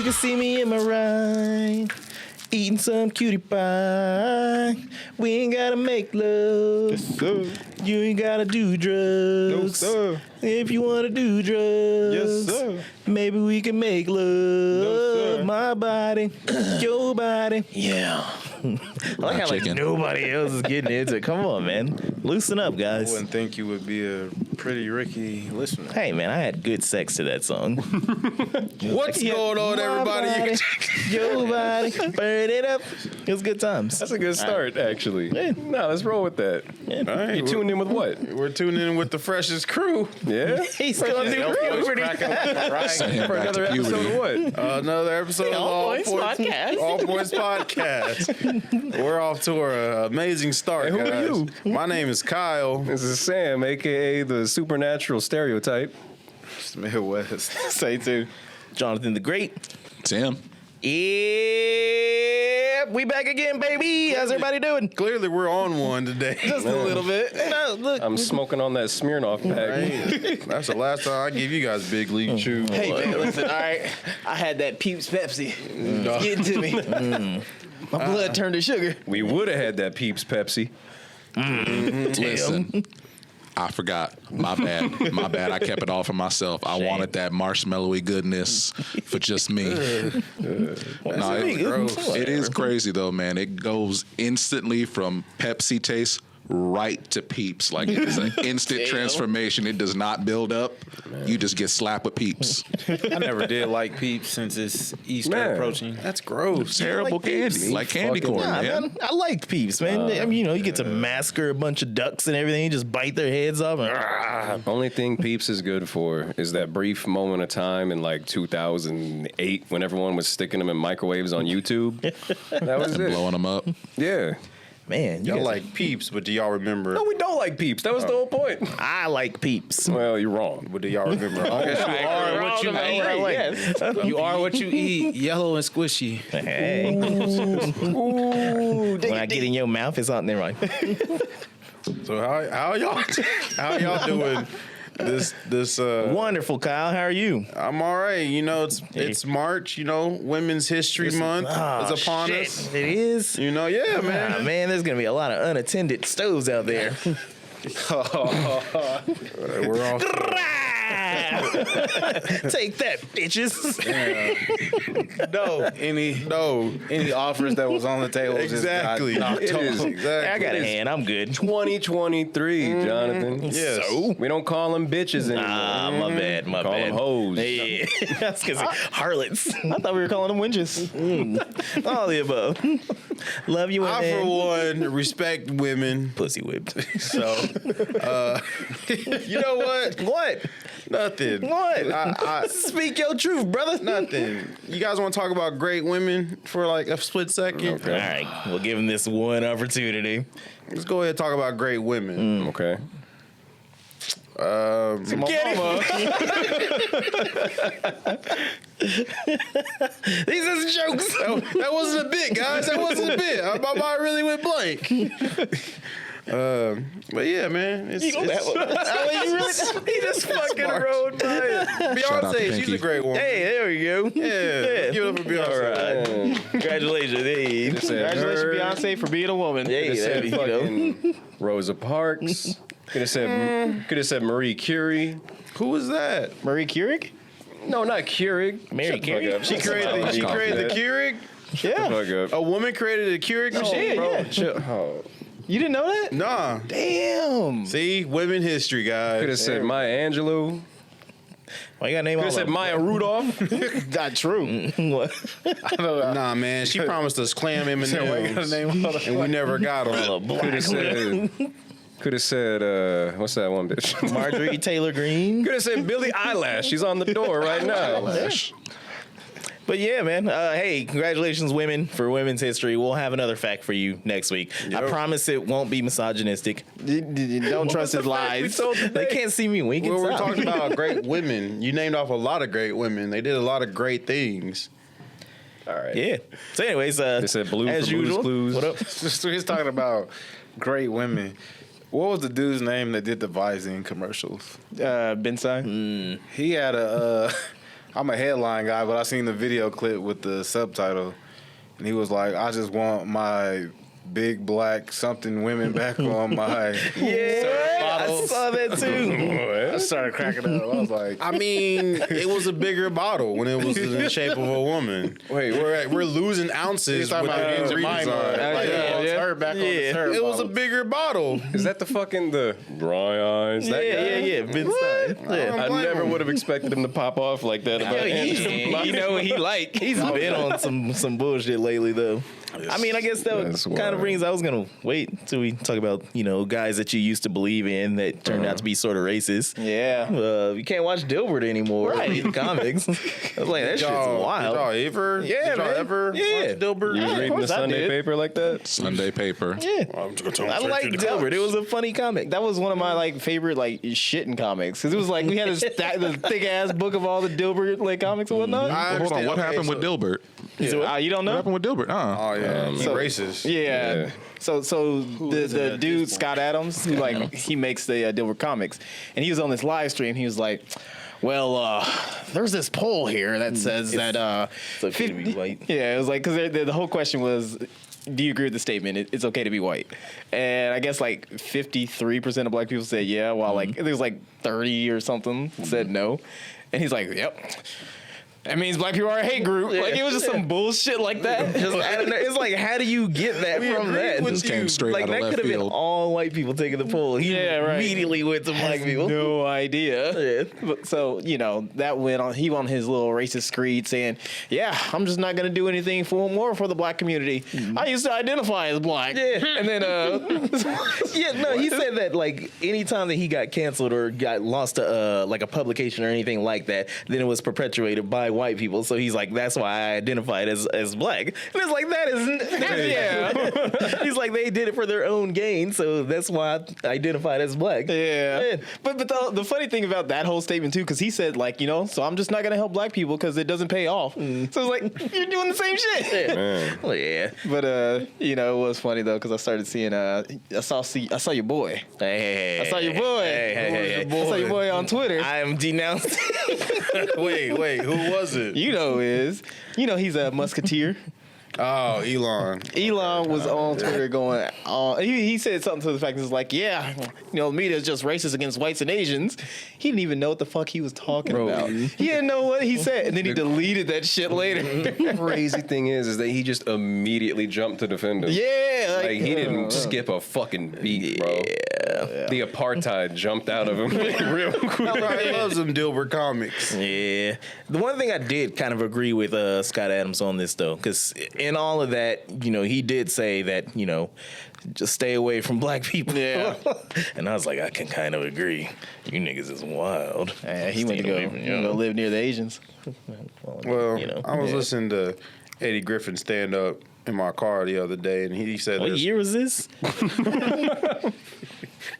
can see me in my ride, eating some cutie pie. We ain't gotta make love. Yes, sir. You ain't gotta do drugs. No, sir. If you wanna do drugs, Yes, sir. maybe we can make love. No, sir. My body, your body. Yeah. I like how like nobody else is getting into it. Come on, man. Loosen up, I guys. wouldn't think you would be a Pretty Ricky listener. Hey, man, I had good sex to that song. What's going on, everybody? Body, your body, burn it up. It was good times. That's a good start, actually. Yeah. No, let's roll with that. Yeah. All right, You tuned in with what? We're tuning in with the freshest crew. Yeah? He's going through puberty. For another episode of what? Another episode of All Points Podcast. All Points Podcast. We're off to an amazing start, Hey, who are guys. you? My name is Kyle. This is Sam, a.k.a. the supernatural stereotype. It's Midwest. Say too. Jonathan the Great. Sam. Yeah, we back again, baby. How's everybody doing? Clearly, we're on one today. Just a little bit. No, look. I'm smoking on that Smirnoff pack. Right. That's the last time I give you guys big league chew. Hey man, listen, all right. I had that Peeps Pepsi. It's getting to me. My blood turned to sugar. We would have had that Peeps Pepsi. Listen, I forgot. My bad. My bad. I kept it all for myself. I wanted that marshmallowy goodness for just me. No, it is crazy though, man. It goes instantly from Pepsi taste right to Peeps. Like it's an instant transformation. It does not build up. You just get slapped with Peeps. I never did like Peeps since it's Easter approaching. That's gross. Terrible candy, like candy corn, Nah, man. I liked Peeps, man. I mean, you get to massacre a bunch of ducks and everything. You just bite their heads off. And, Only thing Peeps is good for is that brief moment of time in like 2008 when everyone was sticking them in microwaves on YouTube. That was it. Blowing them up. Yeah. Man, Y'all like Peeps, but do y'all remember? No, we don't like Peeps. That was the whole point. I like Peeps. Well, you're wrong. But do y'all remember? You are what you eat. You are what you eat. Yellow and squishy. Hey. Ooh, When I get in your mouth, it's out there, right? So how y'all doing? This Wonderful, Kyle. How are you? I'm all right. You know, it's March. You know, Women's History Month is upon us. It is. You know, yeah, man. Ah, man, there's gonna be a lot of unattended stoves out there. We're all Take that, bitches. any offers that was on the table. Exactly. Just got knocked off. Hey, I got a hand. I'm good. 2023, Jonathan. Yes. So? We don't call them bitches anymore. Ah, my bad. My Call bad. them hoes. Yeah, that's because harlots. I thought we were calling them winches. All the above. Love you, women. I, for one, respect women. Pussy whipped. So, you know what? What? Nothing. What? I Speak your truth, brother. nothing. You guys want to talk about great women for like a split second? All right, we'll give him this one opportunity. Let's go ahead and talk about great women. Okay. My mama. These are jokes. That wasn't a bit, guys. That wasn't a bit. My mind really went blank. But yeah, man. It's He just fucking Smart. rode by it. Shout out to Beyonce, she's Pinky. a great woman. Hey, there we go. Yeah. Give it up for Beyonce. All right. Congratulations. Hey. Congratulations, Beyonce, for being a woman. Hey, Could have said you know. fucking Rosa Parks. Could have said Marie Curie. Who was that? Marie Curie? No, not Curie. Mary Shut the fuck Curie? up. She created the Keurig? Yeah. Fuck up. A woman created a Keurig machine? bro. Bro, chill. Oh. You didn't know that? Nah. Damn. See, women history, guys. Could have said Maya Angelou. Why you got to name all Could have said of them? Maya Rudolph. Not true. What? Nah, man. She promised us clam M&Ms, and we never got them. Could have said, what's that one bitch? Marjorie Taylor Greene. Could have said Billie Eyelash. She's on the door right now. But yeah, man. Hey, congratulations, women, for Women's History. We'll have another fact for you next week. I promise it won't be misogynistic. You don't trust his lies. They can't see me winking. Well, we're Stop. talking about great women. You named off a lot of great women. They did a lot of great things. All right. Yeah. So, anyways, They said Blue as for Blue's usual. Clues. What up? So he's talking about great women. What was the dude's name that did the Visine commercials? Ben Stein? He had a I'm a headline guy, but I seen the video clip with the subtitle, and he was like, "I just want my big black something women back on my." I saw that too. I started cracking up. I was like, I mean, it was a bigger bottle when it was in the shape of a woman. Wait, we're losing ounces he's talking with about the redesign. like, her back on the her It was a bottle. bigger bottle. Is that the fucking the dry eyes? That guy? Yeah. Ben Stein. Yeah. I never would have expected him to pop off like that about You know what he like. He's been on some bullshit lately, though. I mean, I guess That's that kind of brings. I was gonna wait till we talk about guys that you used to believe in that turned out to be sort of racist. Yeah. You can't watch Dilbert anymore. Right. In comics. I was like, that shit's wild. Did y'all ever watch Dilbert? You was reading the course I Sunday did. paper like that? Sunday paper. Yeah. I like Dilbert. It was a funny comic. That was one of my favorite shitting comics because it was like we had the thick ass book of all the Dilbert comics and whatnot. I Hold on, understand. what happened with Dilbert? You don't What know? happened with Dilbert? Oh yeah, he's racist. Yeah. So the dude Scott Adams who he makes the Dilbert comics, and he was on this live stream. He was like, "Well, there's this poll here that says that It's okay to be white." Yeah, it was like because the whole question was, do you agree with the statement? It's okay to be white, and I guess 53% of black people said yeah, while there's 30 or something said no, and he's like, "Yep." That means black people are a hate group. It was just some bullshit like that. Just, I don't know. It's like, how do you get that from that? Just came straight out of that left could have been field. all white people taking the poll. He immediately went to black people. No idea. Yeah. But, so that went on. He went on his little racist screed saying, "Yeah, I'm just not gonna do anything for the black community. I used to identify as black." Yeah. And then he said that anytime that he got canceled or got lost to a publication or anything like that, then it was perpetuated by white people. So he's like, that's why I identified as black. And it's like, that isn't. He's like, they did it for their own gain, so that's why I identified as black. Yeah. But the funny thing about that whole statement too, because he said so I'm just not gonna help black people because it doesn't pay off. So it's like, you're doing the same shit. Well, yeah. But it was funny though because I started seeing I saw your boy. Hey, I saw your boy. Hey. I saw your boy on Twitter. I am denounced. Wait, who was it? You know who is. He's a musketeer. Oh, Elon. Elon was on Twitter going, he said something to the fact that it's the media is just racist against whites and Asians. He didn't even know what the fuck he was talking about. He didn't know what he said, and then he deleted that shit later. The crazy thing is that he just immediately jumped to defend him. Yeah. He didn't skip a fucking beat, bro. Yeah. The apartheid jumped out of him real quick. Everybody loves them Dilbert comics. Yeah. The one thing I did kind of agree with Scott Adams on this, though, because in all of that, he did say that, just stay away from black people. Yeah. And I was like, I can kind of agree. You niggas is wild. He went to go live near the Asians. Well, I was listening to Eddie Griffin stand up in my car the other day, and he said, what year was this?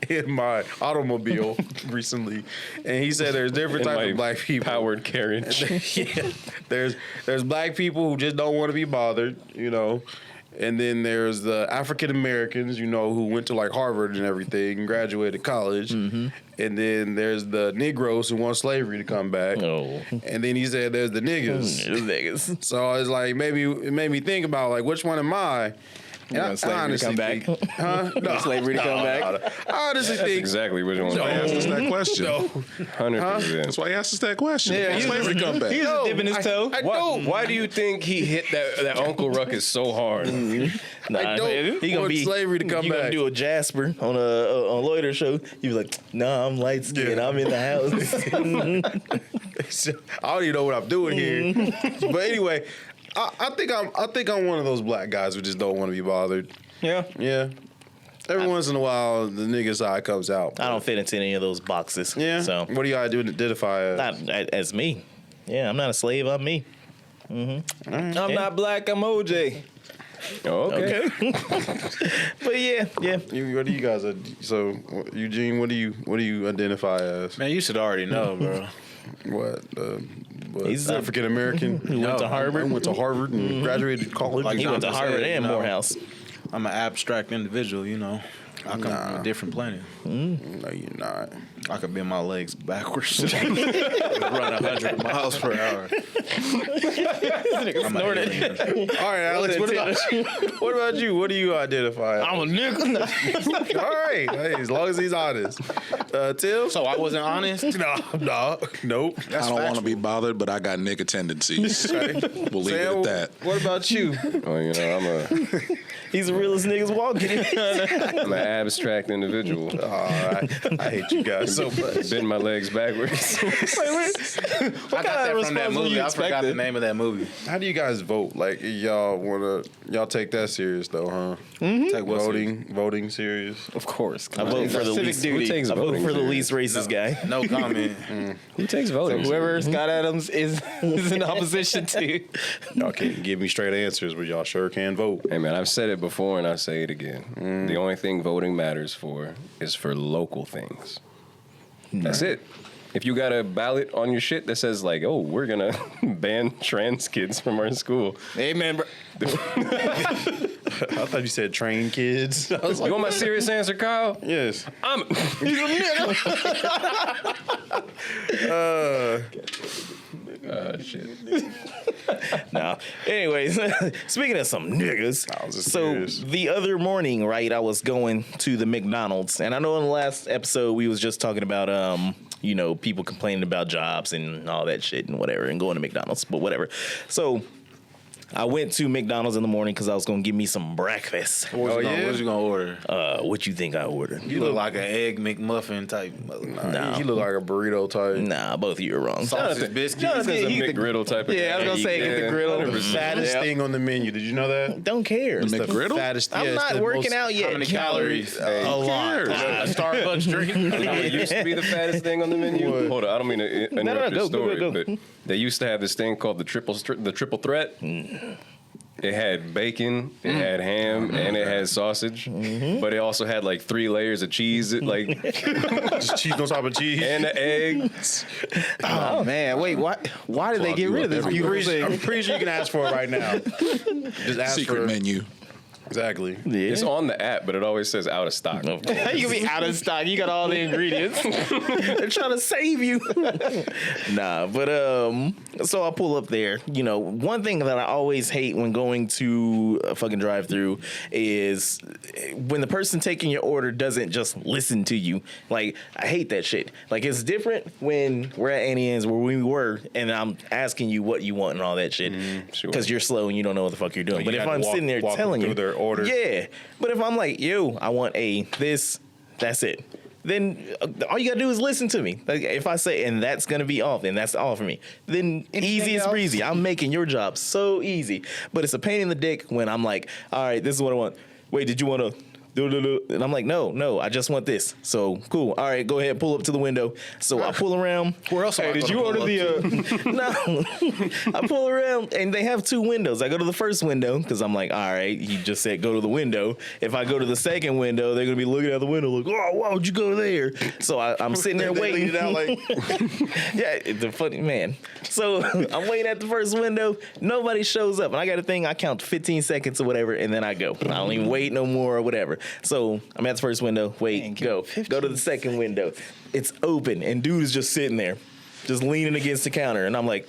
in my automobile recently, and he said there's different types of black people. Powered carriage. Yeah, there's black people who just don't want to be bothered, and then there's the African Americans, who went to Harvard and everything and graduated college, and then there's the Negroes who want slavery to come back, and then he said there's the niggas. So it's it made me think about which one am I? Want slavery to come back? Huh? No, slavery to come back? I honestly think Exactly which one. That's why he asked us that question. 100%. That's why he asked us that question. Yeah, When slavery come back. He was just dipping his toe. Why do you think he hit that Uncle Ruckus so hard? I don't want slavery to come You back. gonna do a Jasper on a loiter show? You be like, nah, I'm light skinned. I'm in the house. I don't even know what I'm doing here. But anyway, I think I'm one of those black guys who just don't want to be bothered. Yeah. Yeah. Every once in a while, the nigga side comes out. I don't fit into any of those boxes. Yeah. So what do you gotta do to identify as? not as me. Yeah, I'm not a slave. I'm me. I'm not black. I'm OJ. Okay. But yeah. What do you guys? So Eugene, what do you identify as? man, you should already know, bro. What? He's African American. Who went to Harvard. Went to Harvard and graduated college. He went to Harvard and no. Morehouse. I'm an abstract individual, you know. I come from a different planet. No, you're not. I could bend my legs backwards. Run 100 miles per hour. I'm an alien. All right, Alex. What about you? What about you? What do you identify? I'm a nigga. All right. Hey, as long as he's honest. Tim? So I wasn't honest? Nope. That's I don't want to factual. be bothered, but I got nigga tendencies. We'll leave it Sam, at that. what about you? Well, you know, He's the realest niggas walking. I'm an abstract individual. I hate you guys so much. Bend my legs backwards. I got that from that movie. I forgot the name of that movie. How do you guys vote? Like, y'all take that serious though, huh? Take what serious? Voting serious. Of course. I vote for the Civic least. duty. Who takes I vote voting for the serious? least racist guy. No comment. Who takes So voting? whoever Scott Adams is in opposition to. Y'all can't give me straight answers, but y'all sure can vote. Hey man, I've said it before and I say it again. The only thing voting matters for is for local things. That's it. If you got a ballot on your shit that says like, "Oh, we're gonna ban trans kids from our school," Amen, bro. I thought you said train kids. I was you like, want my serious answer, Kyle? yes. I'm. Shit. Now, anyways, speaking of some niggas, I was just so curious. the other morning, right, I was going to the McDonald's, and I know in the last episode we was just talking about, people complaining about jobs and all that shit and whatever, and going to McDonald's, but whatever. So I went to McDonald's in the morning because I was going to give me some breakfast. What you gonna order? What you think I ordered? You look like an egg McMuffin type. No. You look like a burrito type. Nah, both of you are wrong. Sausage biscuits. That's a McGriddle type of Yeah, I was gonna say get the griddle. 100%. Fattest thing on the menu. Did you know that? Don't care. The McGriddle? Fattest. I'm yeah, it's not the working most- out yet. How many calories? A lot. Starbucks drink. You know what used to be the fattest thing on the menu? What? Hold on, I don't mean to interrupt your go, story, go. but they used to have this thing called the triple threat. It had bacon, it had ham, and it had sausage, but it also had like 3 layers of cheese, like Just cheese on top of cheese. and the egg. Oh man, wait, why did they Clog get you rid up of this everywhere. beautiful thing? I'm pretty sure you can ask for it right now. Just ask Secret for menu. Exactly. It's on the app, but it always says out of stock. You can be out of stock. You got all the ingredients. They're trying to save you. Nah, but so I pull up there. One thing that I always hate when going to a fucking drive-through is when the person taking your order doesn't just listen to you. Like, I hate that shit. Like, it's different when we're at Annie Ann's where we were, and I'm asking you what you want and all that shit sure. because you're slow and you don't know what the fuck you're doing. Like, But you if gotta I'm sitting there walk them telling through you their order. yeah. But if I'm like, yo, I want this, that's it. Then all you gotta do is listen to me. Like, if I say, and that's gonna be off, and that's all for me, then easy as breezy. I'm making your job so easy. But it's a pain in the dick when I'm like, all right, this is what I want. Wait, did you want to? And I'm like, no, I just want this. So cool. All right, go ahead, pull up to the window. So I pull around. Where else? Hey, did you order the? No, I pull around and they have 2 windows. I go to the first window because I'm like, all right, he just said go to the window. If I go to the second window, they're gonna be looking out the window like, oh, why would you go there? So I'm sitting there waiting. It out like, Yeah, it's a funny man. So I'm waiting at the first window. Nobody shows up, and I got a thing. I count 15 seconds or whatever, and then I go. I don't even wait no more or whatever. So I'm at the first window. Wait, go to the second window. It's open, and dude is just sitting there, just leaning against the counter, and I'm like,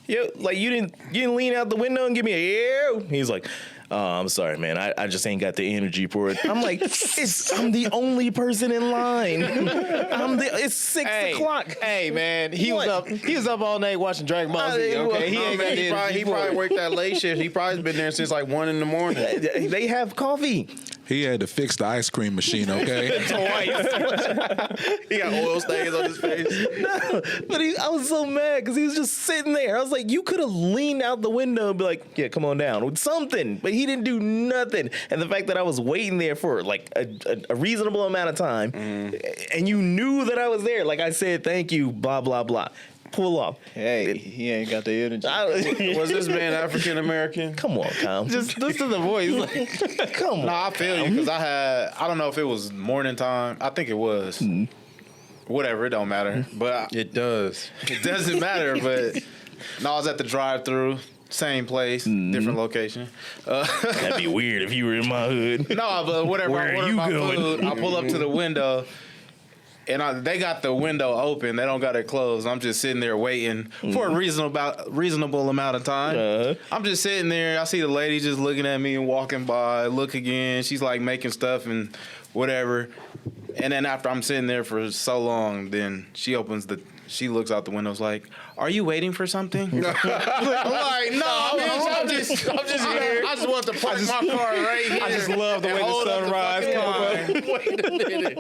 yo, like you didn't lean out the window and give me a yo. He's like, oh, I'm sorry, man. I just ain't got the energy for it. I'm like, I'm the only person in line. It's 6 o'clock. Hey man, he was up all night watching Dragon Ball Z. I- Okay, he no, ain't got the energy he for probably it. worked that late shift. He probably been there since like 1 in the morning. They have coffee. He had to fix the ice cream machine, okay? He got oil stains on his face. But I was so mad because he was just sitting there. I was like, you could have leaned out the window and be like, yeah, come on down with something. But he didn't do nothing. And the fact that I was waiting there for like a reasonable amount of time and you knew that I was there, like I said, thank you, blah, blah, blah. Pull off. Hey, he ain't got the energy. Was this man African American? Come on, Kyle. Just listen to the voice. Like, come on. No, I feel you because I don't know if it was morning time. I think it was. Whatever, it don't matter. But It does. it doesn't matter. But no, I was at the drive-thru same place, different location. That'd be weird if you were in my hood. No, but whatever. Where I are order you my going? food, I pull up to the window, and they got the window open. They don't got it closed. I'm just sitting there waiting for a reasonable amount of time. I'm just sitting there. I see the lady just looking at me and walking by. Look again. She's like making stuff and whatever. And then after I'm sitting there for so long, then she looks out the window. Like, "Are you waiting for something?" I'm like, "No, bitch, I'm just here. I just want to park my car right here. I just love the way the sunrise comes. Wait a minute.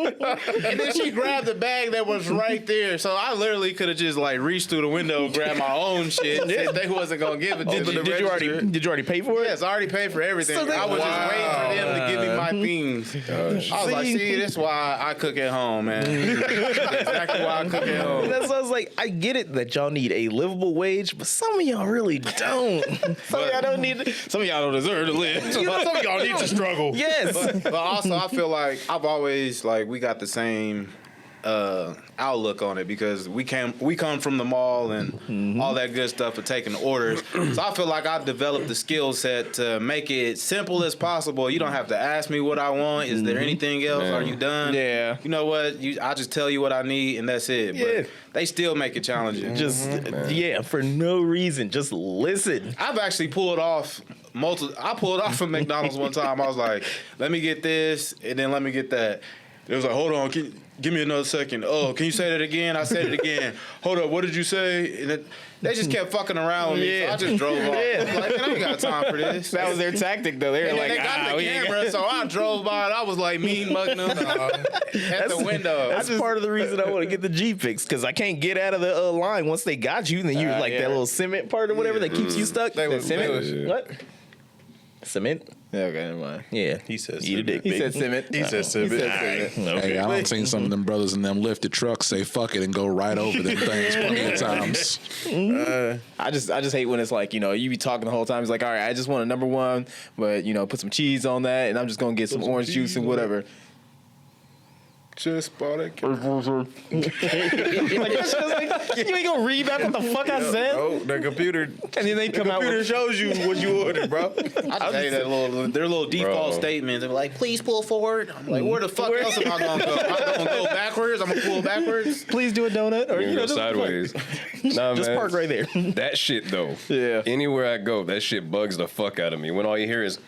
And then she grabbed the bag that was right there. So I literally could have just like reached through the window, grabbed my own shit. Said they wasn't gonna give it to me. Did you already pay for it? Yes, I already paid for everything. So I was just waiting for them to give me my things. I was like, see, that's why I cook at home, man. That's exactly why I cook at home. That's why I was like, I get it that y'all need a livable wage, but some of y'all really don't. Some of y'all don't need it. Some of y'all don't deserve to live. Some of y'all need to struggle. Yes. But also, I feel like I've always we got the same outlook on it because we come from the mall and all that good stuff of taking orders. So I feel like I've developed the skill set to make it simple as possible. You don't have to ask me what I want. Is there anything else? Are you done? Yeah. You know what? I just tell you what I need and that's it. Yeah. But they still make it challenging. Just for no reason. Just listen. I've actually pulled off I pulled off from McDonald's one time. I was like, let me get this and then let me get that. It was like, hold on, give me another second. Oh, can you say that again? I said it again. Hold up, what did you say? And they just kept fucking around with me, so I just drove off. Yeah. Like, man, I ain't got time for this. That was their tactic, though. They were And like, then they got the camera, so I drove by and I was like mean mugging them at the window. That's part of the reason I want to get the Jeep fixed because I can't get out of the line once they got you. Then you're like that little cement part or whatever that keeps you stuck. Cement? What? Cement? Yeah, okay, never mind. Yeah. He says Eat a dick. He said cement. He said cement. Hey, I done seen some of them brothers in them lifted trucks say fuck it and go right over them things plenty of times. I just hate when it's like, you be talking the whole time. It's like, all right, I just want a number one, but put some cheese on that, and I'm just gonna get some orange juice and whatever. Just bought it. You ain't gonna read back what the fuck I said, Oh, the computer. and then they come out with shows you what you ordered, bro. I just hate their little default statements. They're like, please pull forward. I'm like, where the fuck else am I gonna go? I'm gonna go backwards. I'm gonna pull backwards. please do a donut or You're gonna go sideways. Nah, Just man. park right there. That shit though. Yeah. Anywhere I go, that shit bugs the fuck out of me. When all you hear is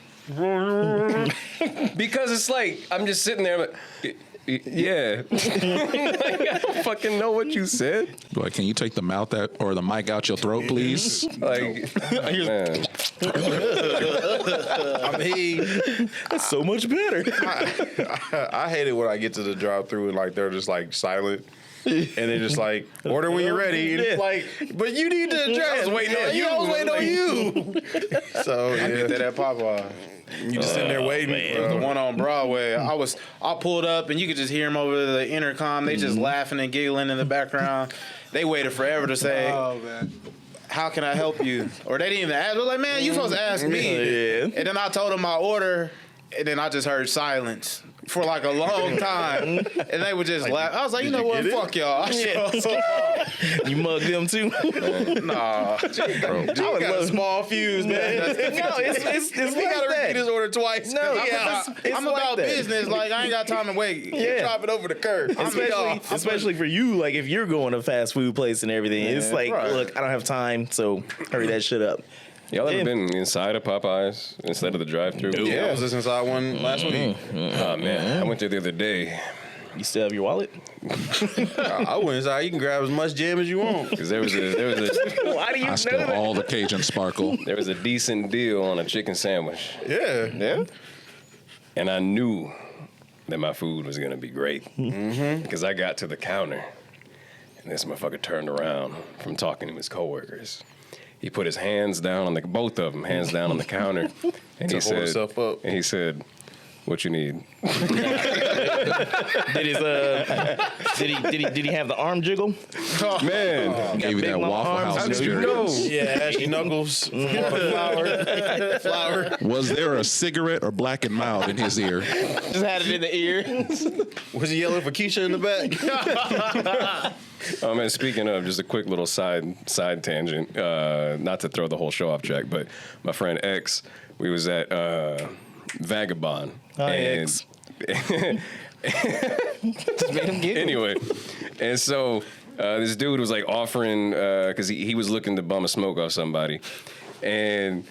because it's like I'm just sitting there. Like, yeah. Like, I don't fucking know what you said. Like, can you take the mouth out or the mic out your throat, please? Like, man. I mean, That's so much better. I hate it when I get to the drive-through and like they're just like silent. And they're just like, order when you're ready. And it's like, but you need to adjust. I was waiting on you. I was waiting on you. So I get that at Popeye. you just sitting there waiting. The one on Broadway. I pulled up and you could just hear them over the intercom. They just laughing and giggling in the background. They waited forever to say, Oh man. how can I help you? Or they didn't even ask. They're like, man, you supposed to ask me. Yeah. And then I told them my order, and then I just heard silence for like a long time. And they would just laugh. I was like, you know what? Fuck y'all. You mug them too? Nah. You got a small fuse, man. No, it's We like gotta repeat that. his order twice. No, I'm about business. Like, I ain't got time to wait. Yeah. Drop it over the curb. Especially for you, like if you're going to a fast food place and everything, it's like, right. look, I don't have time, so hurry that shit up. Y'all ever Yeah. been inside of Popeyes instead of the drive-thru? Yeah, I was just inside one last week. Oh man, I went there the other day You still have your wallet? I went inside. You can grab as much jam as you want. because there was a Why do you I know still that? all the Cajun sparkle. there was a decent deal on a chicken sandwich, Yeah. and I knew that my food was gonna be great because I got to the counter, and this motherfucker turned around from talking to his coworkers. He put his hands down on both of them hands down on the counter, and To he hold said, himself up. and he said, What you need? Did he have the arm jiggle? Man, Gave you that big Waffle arms, House you experience. know. Yeah, Ashy Knuckles. Flower. Was there a cigarette or Black and Mild in his ear? Just had it in the ear. Was he yelling for Keisha in the back? Oh man, speaking of, just a quick little side tangent. Not to throw the whole show off track, but my friend X, we was at Vagabond. Hi, and X. Just made him giggle. Anyway, and so this dude was like offering, because he was looking to bum a smoke off somebody, and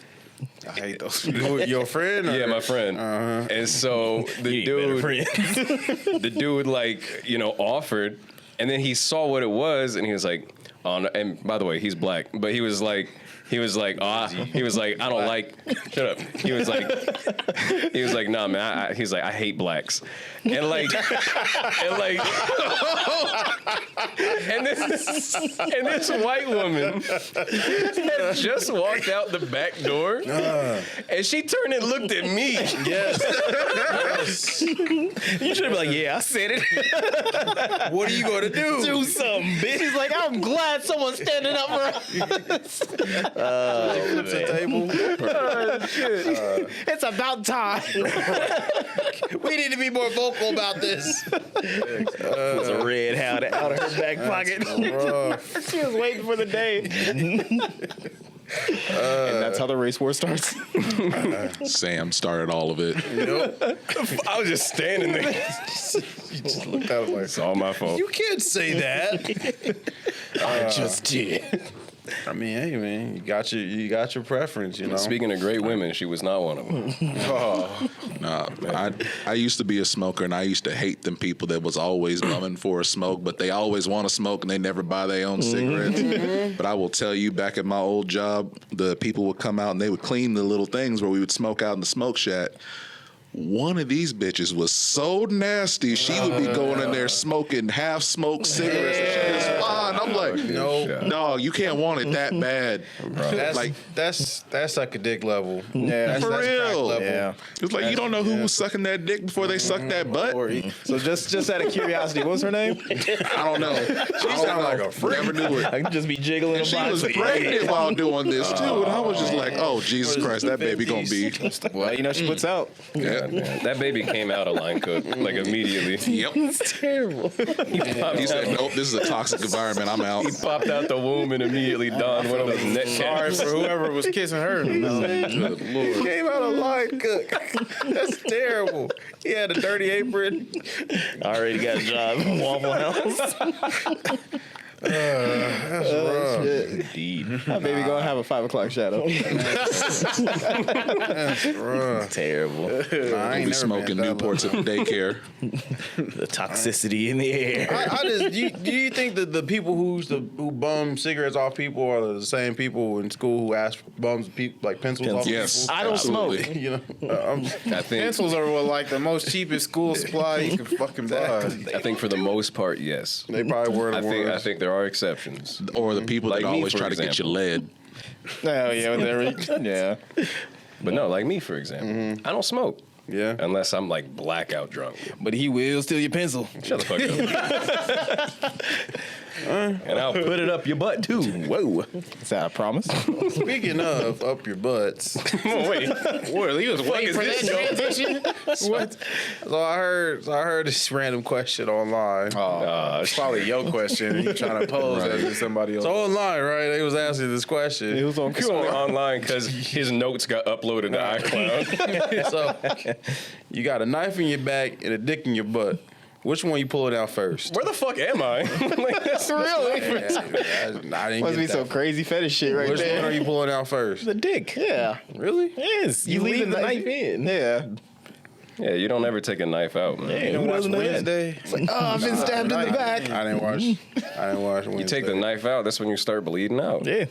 I hate those. Your friend? Or? yeah, my friend. And so the dude like, you know, offered, and then he saw what it was, and he was like, oh, no, and by the way, he's black, but he was like, I don't like. Shut up. He was like, nah, man. He's like, I hate blacks, and like, and this white woman had just walked out the back door, and she turned and looked at me. Yes. You should be like, yeah, I said it. What are you going to do? Do something, bitch. He's like, I'm glad someone's standing up for us. Flips the table. It's about time. We need to be more vocal about this. There's a red out of her back pocket. She was waiting for the day. And that's how the race war starts. Sam started all of it. I was just standing there. You just looked at him like, It's all my fault. you can't say that. I just did. I mean, hey man, you got your preference, you know. Speaking of great women, she was not one of them. Nah, I used to be a smoker, and I used to hate them people that was always bumming for a smoke, but they always want to smoke and they never buy their own cigarettes. But I will tell you, back at my old job, the people would come out and they would clean the little things where we would smoke out in the smoke shack. One of these bitches was so nasty, she would be going in there smoking half-smoked cigarettes, and she was fine. I'm like, no, you can't want it that bad. That's Like, that's suck a dick level. Yeah. That's for crack real. level. Yeah. It's like you don't know who was sucking that dick before they sucked that butt. So just out of curiosity, what was her name? I don't know. She sounded like a freak. Never knew it. I can just be jiggling And a she box. was pregnant while doing this too, and I was just like, "Oh Jesus Christ, that baby gonna be." Well, you know she puts out. Yeah, man. That baby came out of line cook like immediately. Yep. It's terrible. He said, "Nope, this is a toxic environment. I'm out." He popped out the womb and immediately donned one of those net Sorry caps. for whoever was kissing her. Came out of line cook. That's terrible. He had a dirty apron. Already got a job at Waffle House. That's rough. Indeed. That baby gonna have a 5 o'clock shadow. That's rough. Terrible. Nah, I ain't Be never smoking been at that Newports at the daycare. The toxicity in the air. I just do you think that the people who bum cigarettes off people are the same people in school who bums people like pencils off Yes, I don't absolutely. smoke. people? You know, I think Pencils are like the most cheapest school supply you can fucking buy. for the most part, yes. they probably were the I ones. think there are exceptions. Or the people Like that me, always for try to get you example. lead. Oh yeah, yeah. But no, like me, for example, I don't smoke. Yeah. Unless I'm like blackout drunk. But he will steal your pencil. Shut the fuck up. And I'll put it up your butt too. Whoa. Is that a promise? Speaking of up your butts, Wait. What? He was waiting for that transition. what? So I heard this random question online. It's probably your question. And you trying to pose as if somebody else. So online, right? They was asking this question. It was on It's only online because his notes got uploaded to iCloud. So you got a knife in your back and a dick in your butt. Which one you pulling out first? Where the fuck am I? Like, that's real. I didn't Must get be that. some crazy fetish shit right Which one are there. you pulling out first? The dick. Yeah. Really? Yes. You leave the knife in. Yeah. Yeah, you don't ever take a knife out, man. Yeah, You who watch doesn't know that? Wednesday? Oh, I've been stabbed in the back. I didn't watch Wednesday. You take the knife out, that's when you start bleeding out. Yeah.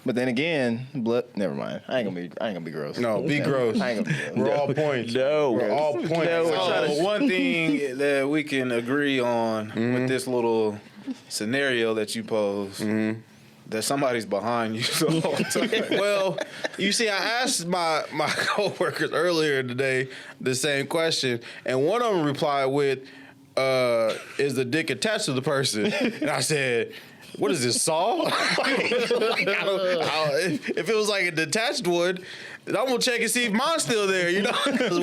But then again, blood. Never mind. I ain't gonna be gross. No, be gross. I ain't gonna be gross. We're all points. No. We're all points. So one thing that we can agree on with this little scenario that you pose, that somebody's behind you the whole time. Well, you see, I asked my coworkers earlier today the same question, and one of them replied with, "Is the dick attached to the person?" And I said, "What is this, Saw?" If it was like a detached one, then I'm gonna check and see if mine's still there. You know, 'cause that's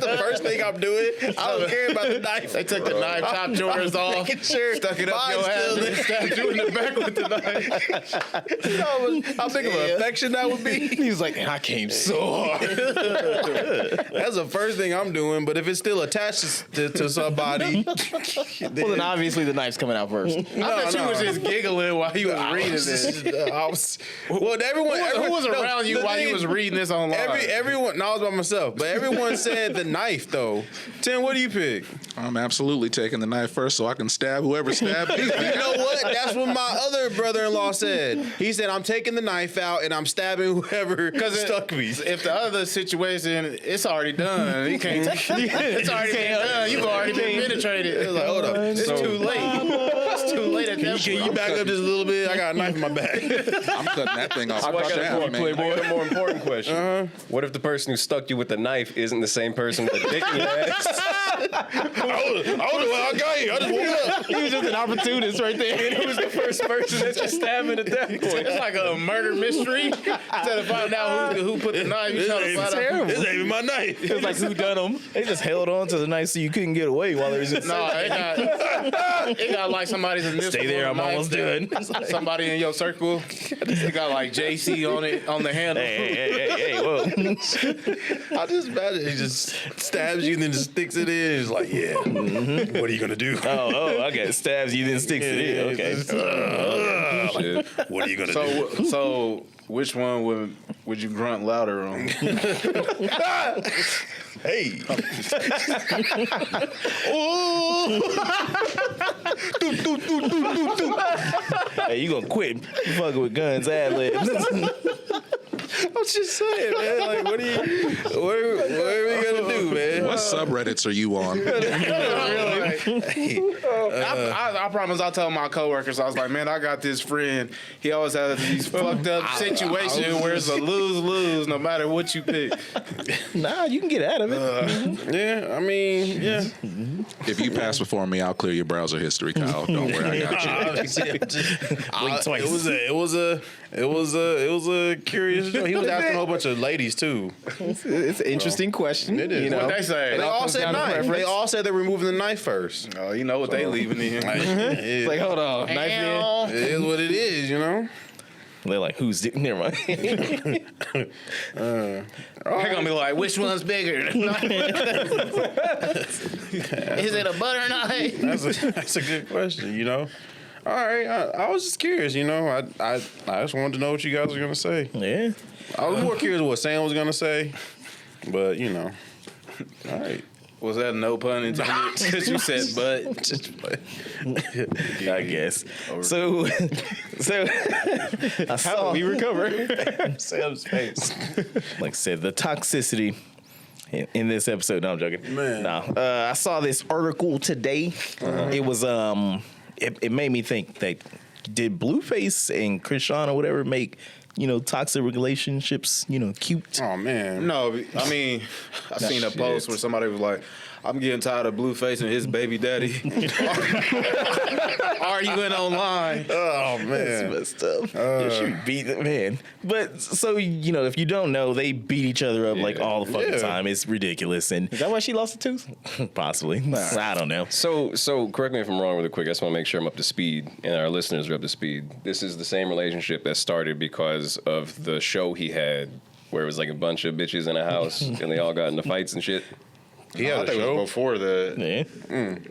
the first thing I'm doing. I don't care about the knife. They took the knife, chopped yours off, Sure, stuck it up mine's your ass, still and stabbed you in the back with the knife. You know how big of an affection that would be? He was like, I came so hard. That's the first thing I'm doing. But if it's still attached to somebody, Well, then obviously the knife's coming out first. I bet you was just giggling while you was reading this. Well, everyone Who was no, around you the while you thing- was reading this online? Everyone, no, I was by myself, but everyone said the knife though. Tim, what do you pick? I'm absolutely taking the knife first so I can stab whoever stabbed me. You know what? That's what my other brother-in-law said. He said, "I'm taking the knife out and I'm stabbing whoever stuck me." If the other situation, it's already done. You can't. It's already been done. You've already been penetrated. It's like, hold up, It's too late. It's too late at that Can point. you back up just a little bit? I got a knife in my back. I'm cutting that thing off. I got a more, man. I got a more important question. What if the person who stuck you with the knife isn't the same person with the dick in your ass? I don't know how I got here. I just woke up. He was just an opportunist right there. Who was the first person that you're stabbing at that point? It's like a murder mystery. Instead of finding out who put the knife, you trying to find out. This ain't even my knife. It was like, who done him? They just held on to the knife so you couldn't get away while there was just No, it got like somebody's initial. stay there. I'm almost done. Somebody in your circle. It got like JC on it on the handle. Hey, whoa. I just imagine he just stabs you and then just sticks it in. He's like, yeah. What are you gonna do? Oh, okay. Stabs you, then sticks it in. Okay. Shit. What are you gonna do? So which one would you grunt louder on? Hey. Hey, you gonna quit fucking with guns, ad libs. I'm just saying, man. Like, what are we gonna do, man? What subreddits are you on? I promise I'll tell my coworkers, I was like, man, I got this friend. He always has these fucked up situations where it's a lose-lose no matter what you pick. Nah, you can get out of it. Yeah, I mean, yeah. If you pass before me, I'll clear your browser history, Kyle. Don't worry, I got you. It was a curious joke. He was asking a whole bunch of ladies too. It's an interesting question. It is. You know? What they say? They all comes said down to knife. preference. They all said they're removing the knife first. Oh, you know what they leaving in. It's like, hold on, knife in. It is what it is, you know. They're like, who's dick? Never mind. They're gonna be like, which one's bigger? Is it a butter knife? That's a good question, you know. All right, I was just curious, you know. I just wanted to know what you guys were gonna say. Yeah. I was more curious what Sam was gonna say, but you know. All right. Was that no pun intended? Because you said but. I guess. So I saw We recover. Sam's face. like I said, the toxicity in this episode. No, I'm joking. Man. No, I saw this article today. It was it made me think that did Blueface and Krishan or whatever make toxic relationships cute? Oh man. No, I mean, I seen a post where somebody was like, I'm getting tired of Blueface and his baby daddy arguing online. Oh man. That's messed up. Yeah, she beat the man. But so if you don't know, they beat each other up like all the fucking time. It's ridiculous, and Is that why she lost a tooth? possibly I don't know. So correct me if I'm wrong really quick. I just want to make sure I'm up to speed and our listeners are up to speed. This is the same relationship that started because of the show he had where it was like a bunch of bitches in a house and they all got into fights and shit. He had a show before that. Yeah,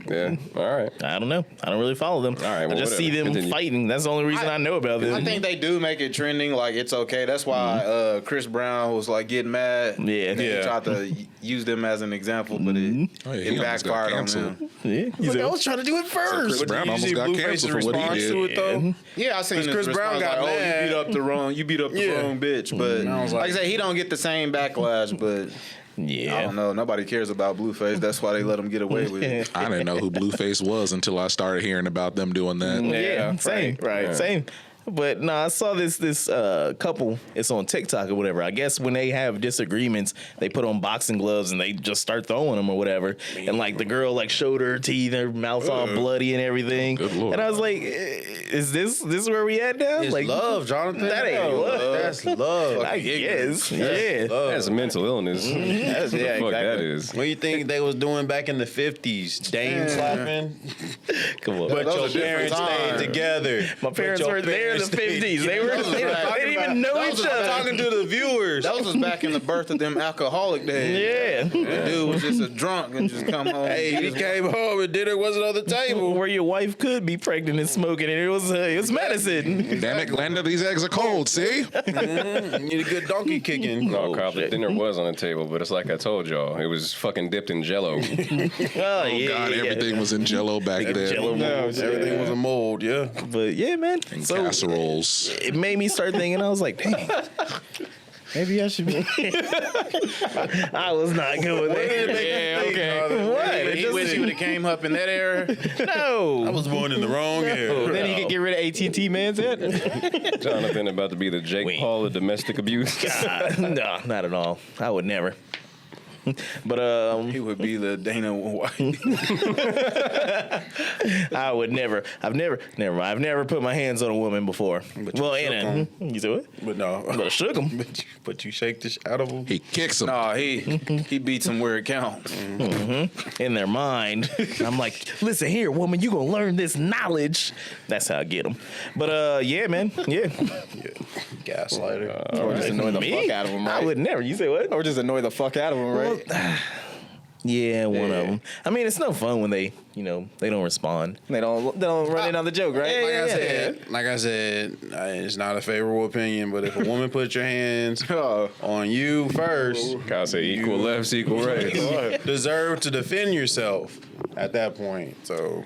Yeah. All right. I don't know. I don't really follow them. All right, well, I just see whatever. them Continue. fighting. That's the only reason I know about them. I think they do make it trending, like it's okay. That's why Chris Brown was like getting mad. Yeah. And he Yeah. tried to use them as an example, but Oh, yeah, it he almost got backfired on canceled. him. Yeah, he's I was trying to do it first. Chris Brown Did you almost see got Blueface's canceled for what he response did. to it though? Yeah, I seen his Chris Brown response, got like, mad. you beat up the wrong bitch, but I was like like- I said, he don't get the same backlash, but I Yeah. don't know. Nobody cares about Blueface. That's why they let him get away with it. I didn't know who Blueface was until I started hearing about them doing that. Yeah, same, right. same. But no, I saw this couple. It's on TikTok or whatever. I guess when they have disagreements, they put on boxing gloves and they just start throwing them or whatever. And like the girl like showed her teeth, her mouth all bloody and everything. Good Lord. And I was like, is this where we at now? It's like love, Jonathan. That ain't love. That's love. I guess. Yeah. That's a mental illness. That's yeah, what the fuck that exactly. is. What do you think they was doing back in the 50s? Dame slapping? Come on. But Those your are different parents stayed times. together. My parents were there in the 50s. They didn't even know Those each are other. Talking to the viewers. That was back in the birth of them alcoholic days. Yeah. The dude was just a drunk and just come home. Hey, he came home and dinner wasn't on the table. Where your wife could be pregnant and smoking, and it was medicine. Damn it, Glenda, these eggs are cold, see? You need a good donkey kicking. No, Carl, the dinner was on the table, but it's like I told y'all, it was fucking dipped in Jello. Oh, yeah, God, yeah. everything was in Jello back then. Jello molds. Everything was a mold, yeah. But yeah, man. And So casseroles. it made me start thinking. I was like, dang. Maybe I should be. I was not going there. Yeah, okay. What? He wish he would have came up in that era. No. I was born in the wrong era. Then he could get rid of AT&T man's head. Jonathan about to be the Jake Paul of domestic abuse. No, not at all. I would never. But He would be the Dana White. I would never. I've never put my hands on a woman before. Well, Anna, you said what? But no. But I shook him. But you shake the shit out of him. He kicks him. Nah, he beats him where it counts. In their mind. I'm like, listen here, woman, you gonna learn this knowledge. That's how I get them. But yeah, man, yeah. Gaslighter. Or just annoy the Me? fuck out of him, I right? would never. You say what? Or just annoy the fuck out of him, right? Yeah, one of them. I mean, it's no fun when they don't respond. They don't run in on the joke, right? Like I said, it's not a favorable opinion, but if a woman puts your hands on you first, Kyle say equal lefts, equal rights. deserve to defend yourself at that point. So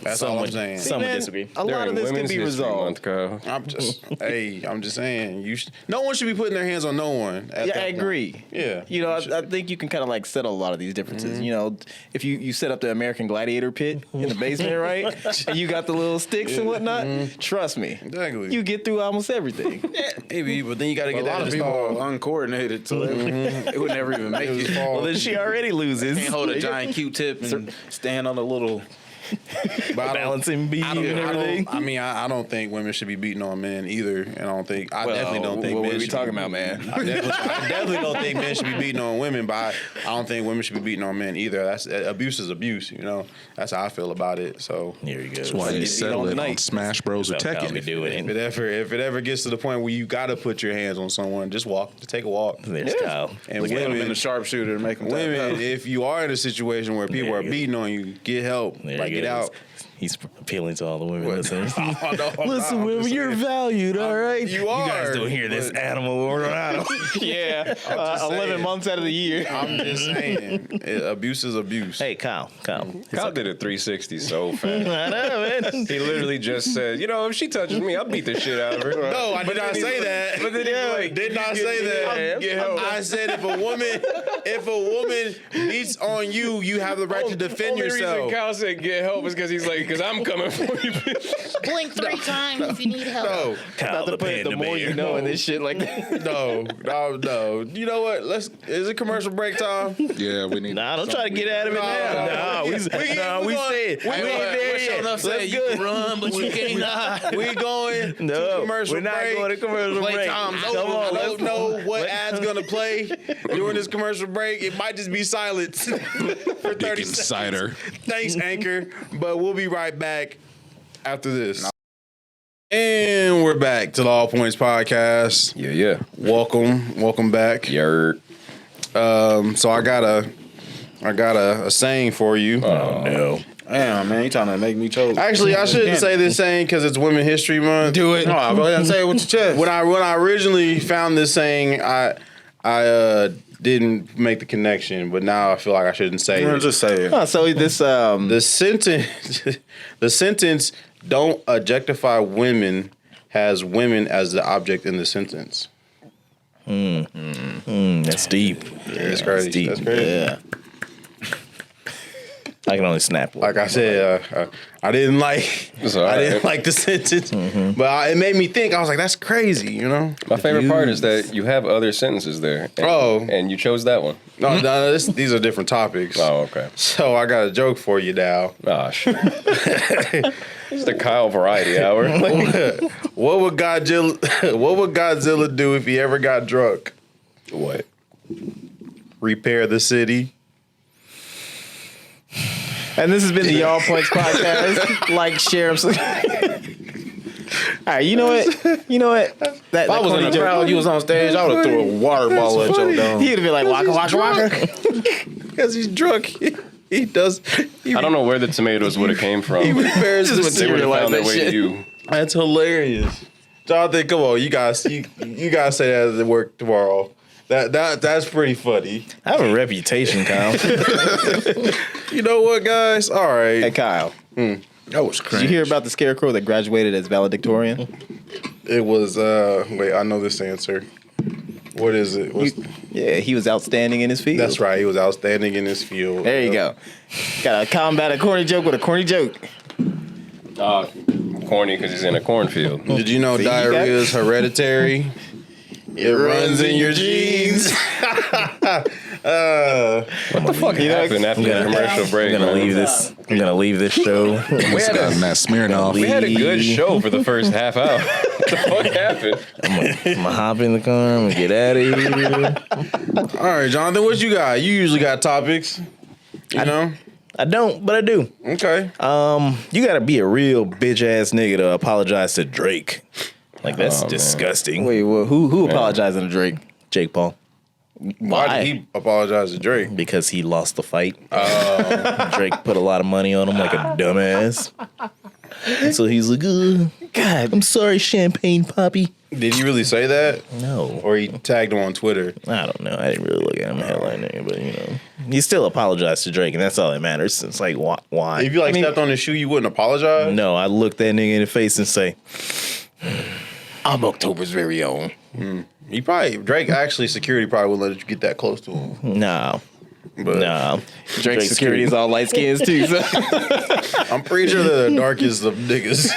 that's all I'm saying. Some would disagree. A lot of this can be resolved. Kyle. I'm just saying. No one should be putting their hands on no one. At Yeah, that I point. agree. Yeah, You know, I think you can kind of like settle a lot of these differences. You know, if you set up the American Gladiator pit in the basement, right? And you got the little sticks and whatnot, trust me. Exactly. You get through almost everything. Maybe, but then you got to A get lot that of people installed. are uncoordinated, so it would never even make it. Well, then she already loses. Can't hold a giant Q-tip and stand on a little. Balancing beam and everything. I don't think women should be beating on men either, and I definitely don't think what men are we should talking be- about, man? I definitely don't think men should be beating on women, but I don't think women should be beating on men either. That's abuse is abuse, you know. That's how I feel about it. So Here you go. That's why you settle it on Smash Bros. or Tekken. do it. if it ever gets to the point where you got to put your hands on someone, just take a walk. There's Kyle. And Look at him in women, the sharpshooter and make him tap women, out. if you are in a situation where people There are you go. beating on you, get help. There Like he get goes. out. He's appealing to all the women listeners. Oh, no, I'm Listen, not. I'm women, just you're saying. valued, all right? You You guys are, don't hear this but- animal or animal. Yeah, just 11 saying. months out of the year. I'm just saying, abuse is abuse. Hey, Kyle. Kyle did a 360 so fast. I know, man. He literally just said, if she touches me, I'll beat the shit out of her. No, I did not say that. But then he was like, Did not say that. I said if a woman beats on you, you have the right to defend only yourself. reason Kyle said get help is because he's like, because I'm coming for you. Blink 3 times if you need help. Kyle the panda The more bear. you know in this shit like that. No. You know what? Is it commercial break time? Yeah, we need. Nah, don't try to get out of it now. We stayed. We ain't there yet. Let's go. Run, but you can't hide. We going to No, commercial we're not break. going to commercial break. Playtime's Come over. on, I let's don't know what ad's gonna play during this commercial break. It might just be silence for 30 Dick seconds. Insider. Thanks, Anchor. But we'll be right back after this. And we're back to the All Points Podcast. Yeah. Welcome back. Yer. So I got a saying for you. Oh, no. Damn, man, you trying to make me choke. Actually, I shouldn't say this saying because it's Women History Month. Do it. No, go ahead and say it with your chest. When I originally found this saying, I didn't make the connection, but now I feel like I shouldn't say it. Just say it. So this The sentence "Don't objectify women" has women as the object in the sentence. That's deep. That's crazy. That's deep. That's crazy. Yeah. I can only snap one. Like I said, I didn't like the sentence, but it made me think. I was like, that's crazy, you know. My favorite part is that you have other sentences there. And you chose that one. No, these are different topics. Oh, okay. So I got a joke for you now. Ah, shit. It's the Kyle Variety Hour. What would Godzilla do if he ever got drunk? What? Repair the city. And this has been the Y'all Points podcast. Like, share. All right, you know what? That If I was in the crowd, you was on stage, I would have threw a water ball at your dome. He'd have been like, waka, waka, waka. Because he's drunk. He does. I don't know where the tomatoes would have came from. He repairs the They would city. have found their way to you. That's hilarious. Jonathan, come on, you guys say that at work tomorrow. That's pretty funny. I have a reputation, Kyle. You know what, guys? All right. Hey, Kyle. That was crazy. Did you hear about the scarecrow that graduated as valedictorian? It was wait, I know this answer. What is it? Yeah, he was outstanding in his field. That's right. He was outstanding in his field. There you go. Got to combat a corny joke with a corny joke. Corny because he's in a cornfield. Did you know diarrhea is hereditary? It runs in your genes. What the fuck happened after the commercial break? I'm gonna man? leave this. I'm gonna leave this show. It's gotten that Smirnoff. We had a good show for the first half hour. What the fuck happened? I'm gonna hop in the car. I'm gonna get out of here. All right, Jonathan, what you got? You usually got topics. You know? I don't, but I do. Okay. You gotta be a real bitch ass nigga to apologize to Drake. Like that's disgusting. Wait, well, who apologizing to Drake? Jake Paul. Why did he apologize to Drake? Because he lost the fight. Drake put a lot of money on him like a dumbass. And so he's like, God, I'm sorry, Champagne Poppy. Did he really say that? No. Or he tagged him on Twitter? I don't know. I didn't really look at him headline nigga, but he still apologized to Drake, and that's all that matters. It's like, why? If you stepped on his shoe, you wouldn't apologize? No, I look that nigga in the face and say, I'm October's very own. Drake actually, security probably wouldn't let you get that close to him. no. But No. Drake's security is all light skins too. So. I'm pretty sure they're the darkest of niggas.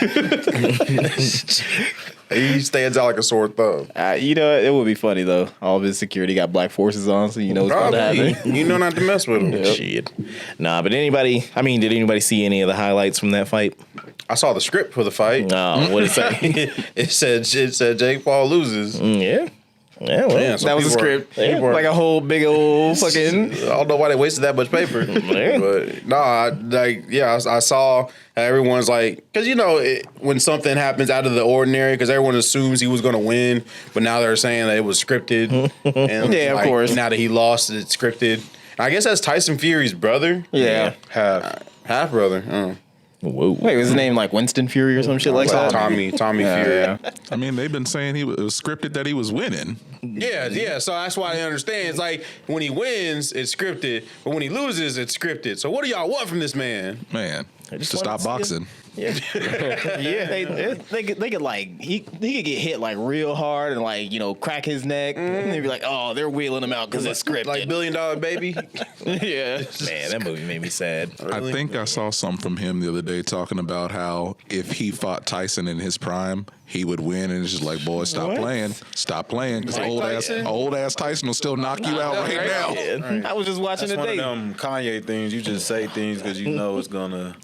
He stands out like a sore thumb. You know, it would be funny though. All of his security got black forces on, so you know what's going to Probably. happen. You know not to mess with him. Shit. Nah, but did anybody see any of the highlights from that fight? I saw the script for the fight. No. What did it say? It said Jake Paul loses. Yeah. Yeah, well. Man, so That was a people script. people are- Like a whole big old fucking. I don't know why they wasted that much paper. But I saw how everyone's like, because when something happens out of the ordinary, because everyone assumes he was going to win, but now they're saying that it was scripted. And Yeah, of course. Now that he lost, it's scripted. I guess that's Tyson Fury's brother. Yeah. Half brother. Whoa. Wait, was his name like Winston Fury or some shit like that? Tommy Fury. Yeah. I mean, they've been saying it was scripted that he was winning. Yeah. So that's why they understand. It's like when he wins, it's scripted, but when he loses, it's scripted. So what do y'all want from this man? Man, just to stop wanted to see boxing. Yeah, they could like he could get hit like real hard and like crack his neck and they'd be like, oh, they're wheeling him out because it's scripted. Like $1 Billion Baby. Yeah, Man, that movie made me sad. I think I saw something from him the other day talking about how if he fought Tyson in his prime, he would win, and it's just like, boy, stop playing, because old ass Tyson will still knock you out right now. Yeah. I was just watching That's one today. of them Kanye things. You just say things because you know it's gonna,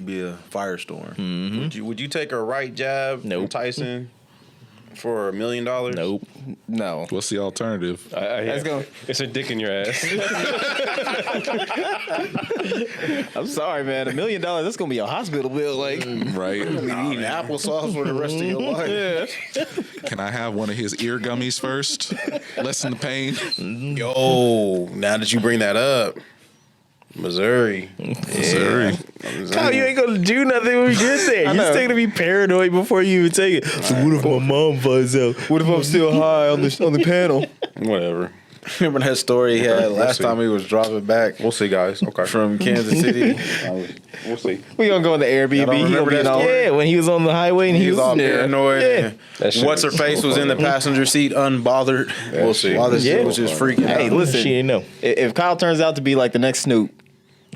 be a firestorm. Would you take a right jab from Nope. Tyson for $1 million? Nope. No, What's the alternative? Let's go. It's a dick in your ass. I'm sorry, man. $1 million. That's gonna be a hospital bill. Like, Right? Eating applesauce for the rest of your life. Can I have one of his ear gummies first? Lessen the pain. Yo, now that you bring that up, Missouri. Missouri. Kyle, you ain't gonna do nothing when we get there. You're know. still gonna be paranoid before you even take it. So what if my mom finds out? What if I'm still high on the panel? Whatever. Remember that story he had last time he was driving back We'll see, guys. Okay. from Kansas City? We'll see. We gonna go in the Airbnb. Y'all don't He gonna remember be that all story? Yeah, when he was on the highway and He was all there. paranoid. Yeah. That shit What's her was face so was in the funny. passenger seat, unbothered. We'll see. While this Yeah. dude was just freaking Hey, out. listen. She didn't know. If Kyle turns out to be like the next Snoop,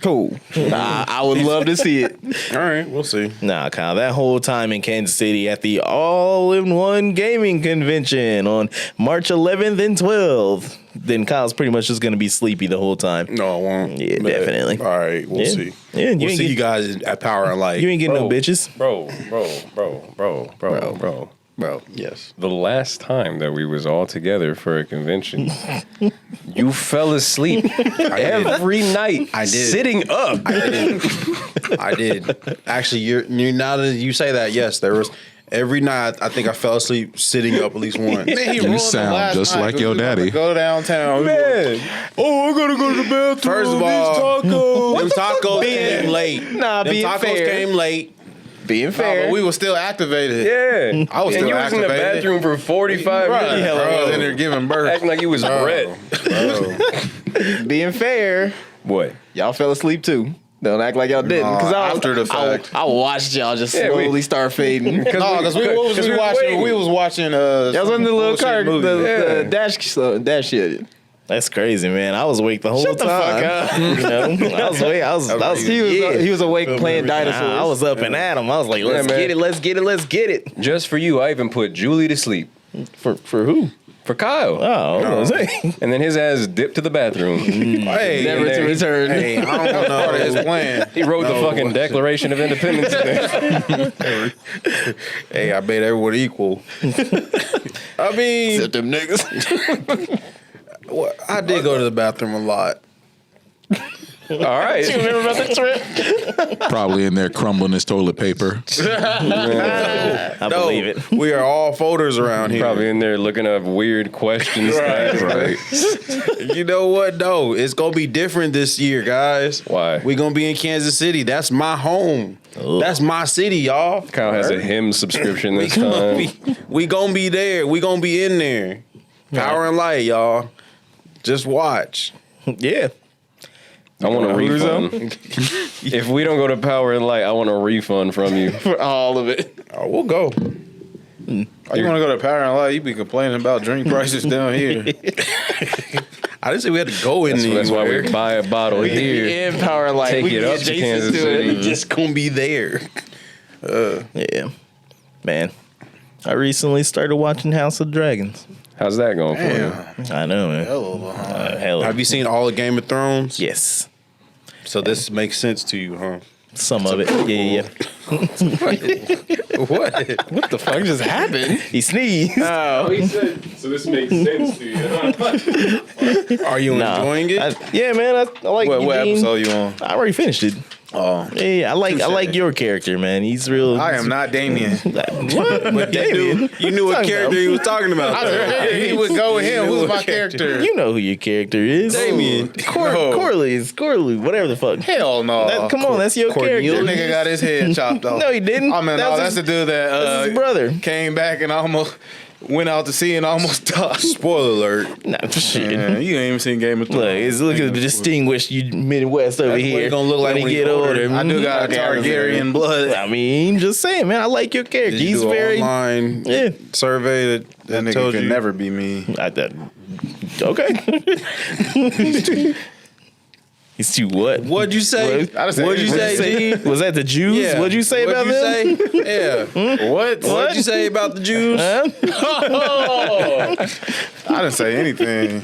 cool. I would love to see it. All right, we'll see. Nah, Kyle, that whole time in Kansas City at the All-in-One Gaming Convention on March 11th and 12th, then Kyle's pretty much just going to be sleepy the whole time. No, I won't. Yeah, definitely. All right, we'll Yeah. see. Yeah, you we'll ain't see get- you guys at Power and Light. You ain't getting no bitches. Bro. Bro, yes. The last time that we was all together for a convention, you fell asleep every night. I did. Sitting up. I did. Actually, you're now that you say that, yes, there was every night. I think I fell asleep sitting up at least once. Man, he You ruined the sound last just night like 'cause your we wanted to daddy. Go downtown. Man. Oh, I gotta go to the bathroom. First of all, them tacos came late. Nah, Them being tacos fair. came late. Being Nah, fair. but we were still activated. Yeah. I was and still you was in the activated. bathroom for 45 Right. minutes. I was in there giving birth. Acting like you was Brett. Being fair. What? Y'all fell asleep too. Don't act like y'all didn't. Cause Nah, after the I fact. watched y'all just Yeah, slowly start fading. No, because we was watching. We was watching. Y'all was in the little car, movie. the dash shit. That's crazy, man. I was awake the whole Shut the time. fuck up. You know, I was awake. I was He was awake playing dinosaurs. I was up and at him. I was like, let's man. get it, let's get it, let's get it. Just for you, I even put Julie to sleep. For who? For Kyle. Oh, I was saying. And then his ass dipped to the bathroom. Hey, Never to return. hey, I don't know part of his plan. He wrote the fucking Declaration of Independence. Day. Hey, I made everyone equal. I mean, Except them niggas. well, I did go to the bathroom a lot. All right. Remember about the trip? Probably in there crumbling his toilet paper. I believe it. We are all folders around here. Probably in there looking up weird questions. Right. You know what? No, it's gonna be different this year, guys. Why? We gonna be in Kansas City. That's my home. That's my city, y'all. Kyle has a hymn subscription this time. We gonna be there. We gonna be in there. Power and Light, y'all. Just watch. Yeah. I want a refund. If we don't go to Power and Light, I want a refund from you. For all of it. Oh, we'll go. Oh, you want to go to Power and Light? You be complaining about drink prices down here. I didn't say we had to go in there. That's why we buy a bottle here. In Power Light. Take we it can up get to Jason Kansas to it. City. Just gonna be there. Yeah. Man. I recently started watching House of Dragons. How's that going for you? I know, man. Hell, Have you seen all of Game of Thrones? yes. So this makes sense to you, huh? Some of it. Yeah. What? What the fuck just happened? He sneezed. Oh. He said, so this makes sense to you. Are you Nah. enjoying it? Yeah, man. I like What Eugene. episode you on? I already finished it. Oh, Yeah, I like your character, man. He's real. I am not Damien. What? But Damien. You knew what character he was talking about. though. He would go with him. You Who's know my what character? You know who your character is. Damien. Corley, whatever the fuck. Hell no. Come on, that's your That character. nigga got his head chopped off. No, he didn't. I mean, That no, was that's the dude that That's his brother. came back and almost went out to sea and almost died. Spoiler alert. Nah, shit. Yeah, you ain't even seen Game of Thrones. Look at the distinguished you Midwest over That's what here. he gonna look like when when he he get older. older. I do got a Targaryen blood. I mean, just saying, man. I like your character. Did you He's do an very. online Yeah. survey That that nigga tells could you never be me. Okay. He's too what? What'd you say? What'd you say, G? Was that the Jews? Yeah. What'd you say about What'd them? you say? Yeah. What'd you say about the Jews? Huh? I didn't say anything.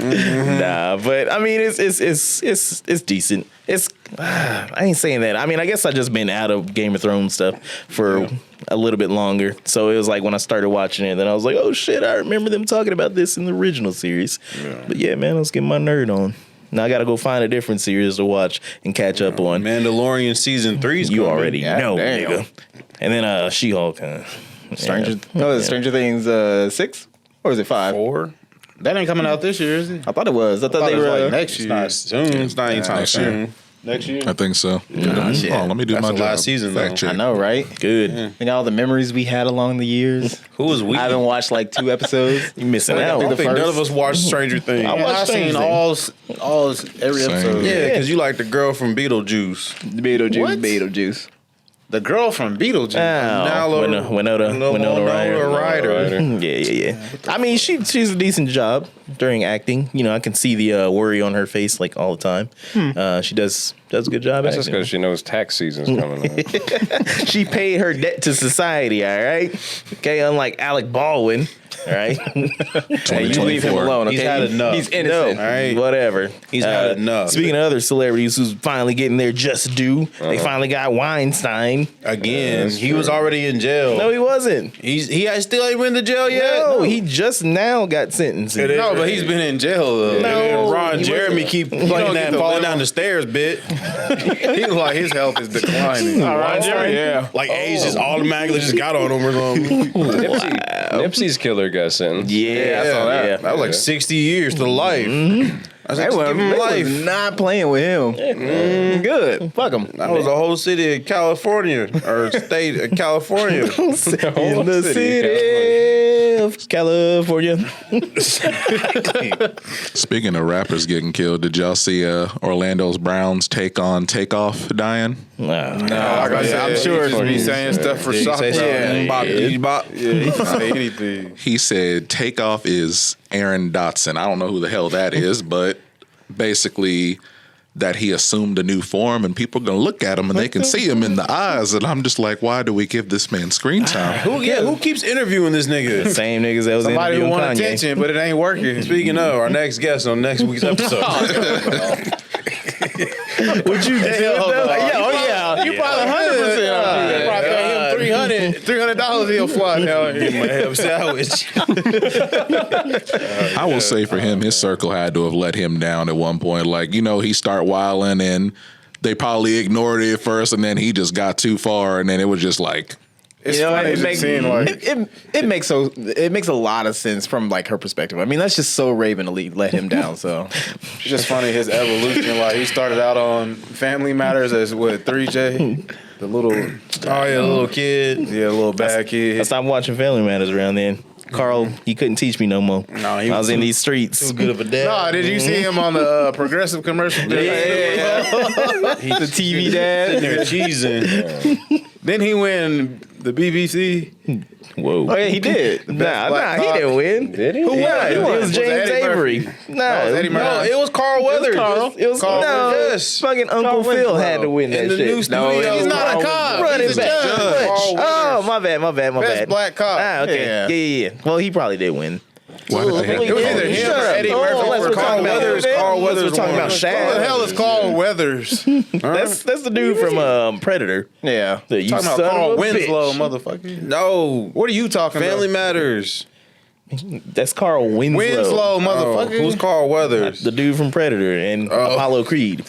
Nah, but I mean, it's decent. It's I ain't saying that. I mean, I guess I just been out of Game of Thrones stuff for a little bit longer. So it was like when I started watching it, then I was like, oh shit, I remember them talking about this in the original series. But yeah, man, let's get my nerd on. Now I got to go find a different series to watch and catch up on. Mandalorian season 3's You coming. already know, damn. nigga. And then She-Hulk. Stranger Things 6? Or is it 5? 4. That ain't coming out this year, is it? I thought it was. I thought Thought they it was were. like next It's year. not soon. It's not anytime Next year. soon. next year. I think so. shit. Oh, let me do That's my the job. last season, Fact though. check. I know, right? Good. Think all the memories we had along the years. Who was we? I haven't watched like 2 episodes. You missing I out. don't think first. none of us watched Stranger Things. I And watched I've seen Stranger all every Same. episode. Yeah, because you like the girl from Beetlejuice. Beetlejuice. The girl from Beetlejuice. Oh, Winona Ryder. Yeah. I mean, she's a decent job during acting. You know, I can see the worry on her face like all the time. She does a good job. That's just acting. because she knows tax season's coming up. She paid her debt to society. All right. Okay, unlike Alec Baldwin. All right. Hey, you leave him alone, okay? He's had enough. He's innocent. No, All right. whatever. He's had enough. Speaking of other celebrities who's finally getting their just due, they finally got Weinstein. Again, he was already in jail. No, he wasn't. He still ain't been to jail yet. No, he just now got sentenced. No, but he's been in jail though. No. And Ron he Jeremy wasn't. keep don't playing get that the falling little- down the stairs bit. He was like his health is declining. Ron Jeremy? Yeah. Like age just automatically just got on him or something. Nipsey's killer got sentenced. Yeah, I saw that. That was like 60 years to life. I was like, They just give him was life. not playing with him. Good. Fuck him. That was a whole city of California or state of California. In the city of California. Speaking of rappers getting killed, did y'all see Orlando's Browns take on Takeoff dying? Like I said, I'm sure he be saying stuff for shock. Say something. Bop, bop. Yeah, he can say anything. He said Takeoff is Aaron Dotson. I don't know who the hell that is, but basically that he assumed a new form and people are going to look at him and they can see him in the eyes. And I'm just like, why do we give this man screen time? Who keeps interviewing this nigga? Same niggas that was Somebody who interviewing want Kanye. attention, but it ain't working. Speaking of, our next guest on next week's episode. Would you do yeah. You probably 100%. Probably pay him $300. He'll fly down here. My ham sandwich. I will say for him, his circle had to have let him down at one point. Like, you know, he start wilding and they probably ignored it at first and then he just got too far and then it was just like, It's You know, funny it just makes seeing like it makes a lot of sense from like her perspective. I mean, that's just so Raven to let him down. So it's just funny his evolution. Like he started out on Family Matters as what 3J, the little Little kid. yeah little bad I kid. stopped watching Family Matters around then. Carl, he couldn't teach me no more. No, he I was was in too- these streets. Too good of a dad. No, did you see him on the Progressive commercial? the TV dad. Sitting there cheesing. Then he win the BBC. Whoa. Oh yeah, he did. Black he cop. didn't win. Did he? Who won? Yeah, It won. was Was James it Eddie Avery. Murphy? No, No, it was Eddie No, Murphy. it was Carl Weathers. Carl. It was Carl no. Yes. Fucking Uncle Phil had to win that In the shit. new studio. He's not a cop. Run He's it a back. judge. What? Carl Oh, my bad. Best bad. black cop. Ah, okay. Yeah. Yeah. Well, he probably did win. why did they have It was either him Shut or up. Eddie Oh, Murphy unless or we're talking Carl about Weathers. Carl Weathers. We're Weathers talking won. about What the Shaq. hell is Carl Weathers? That's the dude from Predator. Yeah. The you Talking about son Carl of a Winslow, bitch. motherfucker. No. What are you talking Family about? Matters. That's Carl Winslow. Winslow, motherfucker. Who's Carl Weathers? The dude from Predator and Apollo Creed.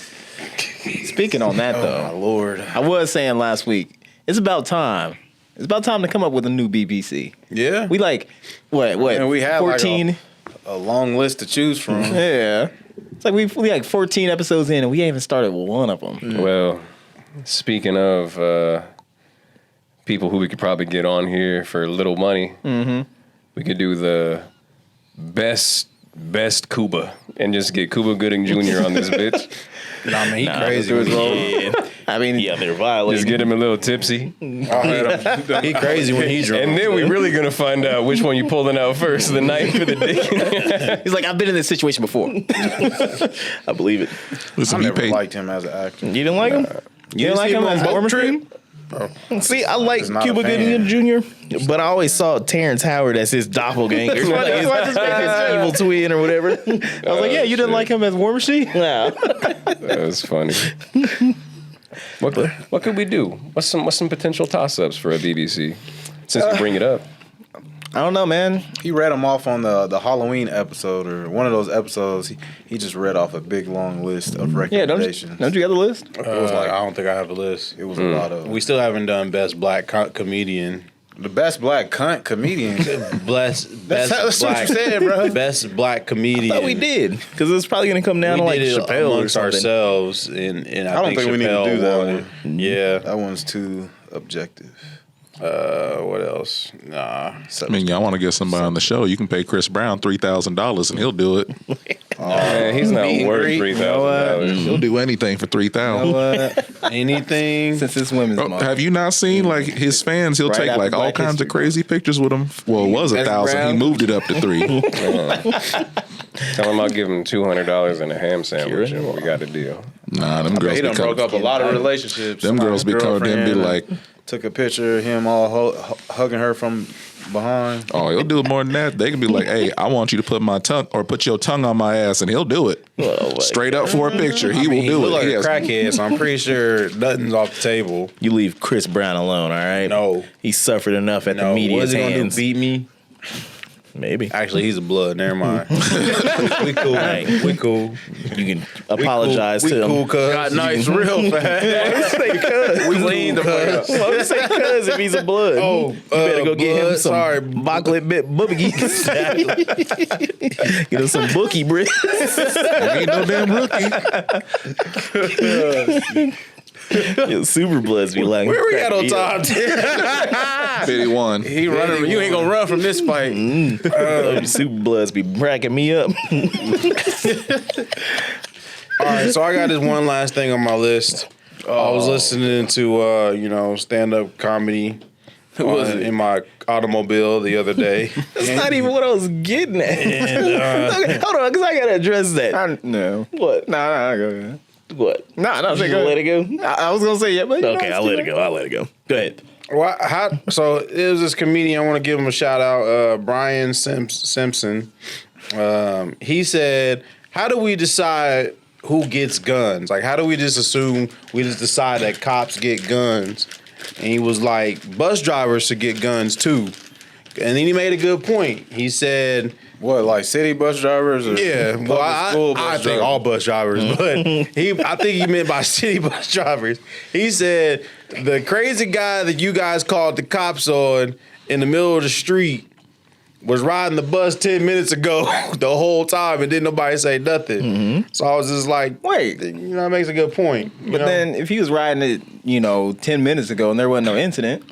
Speaking on that though, Lord. I was saying last week, it's about time. It's about time to come up with a new BBC. Yeah. We like what? And we have 14. A long list to choose from. Yeah. It's like we like 14 episodes in and we ain't even started with one of them. Well, speaking of people who we could probably get on here for little money, we could do the best Cuba and just get Cuba Gooding Jr. on this bitch. Nah, man, he crazy. Yeah. I mean, Yeah, they're violent. Just get him a little tipsy. He crazy when he drunk. And then we really gonna find out which one you pulling out first, the knife or the dick. he's like, I've been in this situation before. I believe it. Listen, I he never paid. liked him as an actor. You didn't like him? You didn't like him as War Machine? See, I like not Cuba a fan. Gooding Jr., but I always saw Terrence Howard as his doppelganger, like his evil twin or whatever. I was like, yeah, you didn't like him as War Machine? Nah. That was funny. What could we do? What's some potential toss-ups for a BBC? Since we bring it up. I don't know, man. He read them off on the Halloween episode or one of those episodes. He just read off a big long list of Yeah, recommendations. don't you got the list? It was like, I don't think I have a list. It was a lot of. We still haven't done best black comedian. The best black cunt comedian. Best That's what black, you said, bro. best black comedian. I thought we did because it's probably gonna come down We to like did it Chappelle or amongst something. ourselves, and I don't think we need to Chappelle do that won one. it. Yeah. That one's too objective. What else? Nah. I mean, y'all want to get somebody on the show? You can pay Chris Brown $3,000 and he'll do it. Man, he's not meet and worth greet, $3,000. He'll do anything for $3,000. Anything. Since it's women's Bro, month. have you not seen like his fans? He'll Right take after like all Black kinds of History crazy pictures with him. Well, it was 1,000. He Brown. moved it up to 3. Tell him I'll give him $200 and a ham sandwich, and we got a deal. Nah, them girls He be done broke coming. up a lot of relationships. Them girls be coming to him and be like, took a picture of him all hugging her from behind. "Oh, he'll do more than that." They can be like, "Hey, I want you to put my tongue or put your tongue on my ass," and he'll do it straight up for a picture. He will He do look it. like He a has- crackhead, so I'm pretty sure nothing's off the table. You leave Chris Brown alone, all right? No. He suffered enough at the No, media's what's he gonna do? hands. Beat me? Maybe. Actually, he's a blood. Never mind. we cool. Right. We cool. You can apologize we to him. cool, cuz. Got nice real fast. We cleaned the fuck up. Why would you say cuz if he's a blood? Oh, you better go get him blood, some sorry. chocolate bit boogies. Get him some bookie bricks. Ain't no damn rookie. Yo, super bloods be like, Where we at on time? 51. He running. You ain't gonna run from this fight. Super bloods be bracking me up. All right, so I got this one last thing on my list. I was listening to stand up comedy in my automobile the other day. That's not even what I was getting at. Okay, hold on, because I gotta address that. No. What? Nah, go ahead. What? Nah, You just let it go? I was gonna say yeah, but Okay, I'll let it go. I'll let it go. Go ahead. So it was this comedian. I want to give him a shout out. Brian Simpson. He said, "How do we decide who gets guns? Like, how do we just assume we just decide that cops get guns?" And he was like, "Bus drivers should get guns too." And then he made a good point. He said, What, like city bus drivers? Or "Yeah, well, I think all bus drivers, but I think he meant by city bus drivers." He said, "The crazy guy that you guys called the cops on in the middle of the street was riding the bus 10 minutes ago the whole time, and didn't nobody say nothing." So I was just like, Wait. that makes a good point. But then if he was riding it, 10 minutes ago and there wasn't no incident,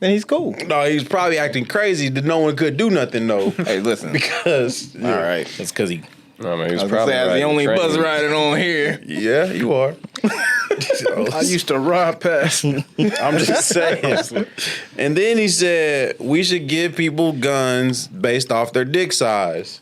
then he's cool. No, he was probably acting crazy that no one could do nothing though. Hey, listen. Because All right. That's because he. No, man, he was I was gonna probably say, as the riding only train. bus riding on here. yeah, you are. I used to ride past. I'm just saying. And then he said we should give people guns based off their dick size.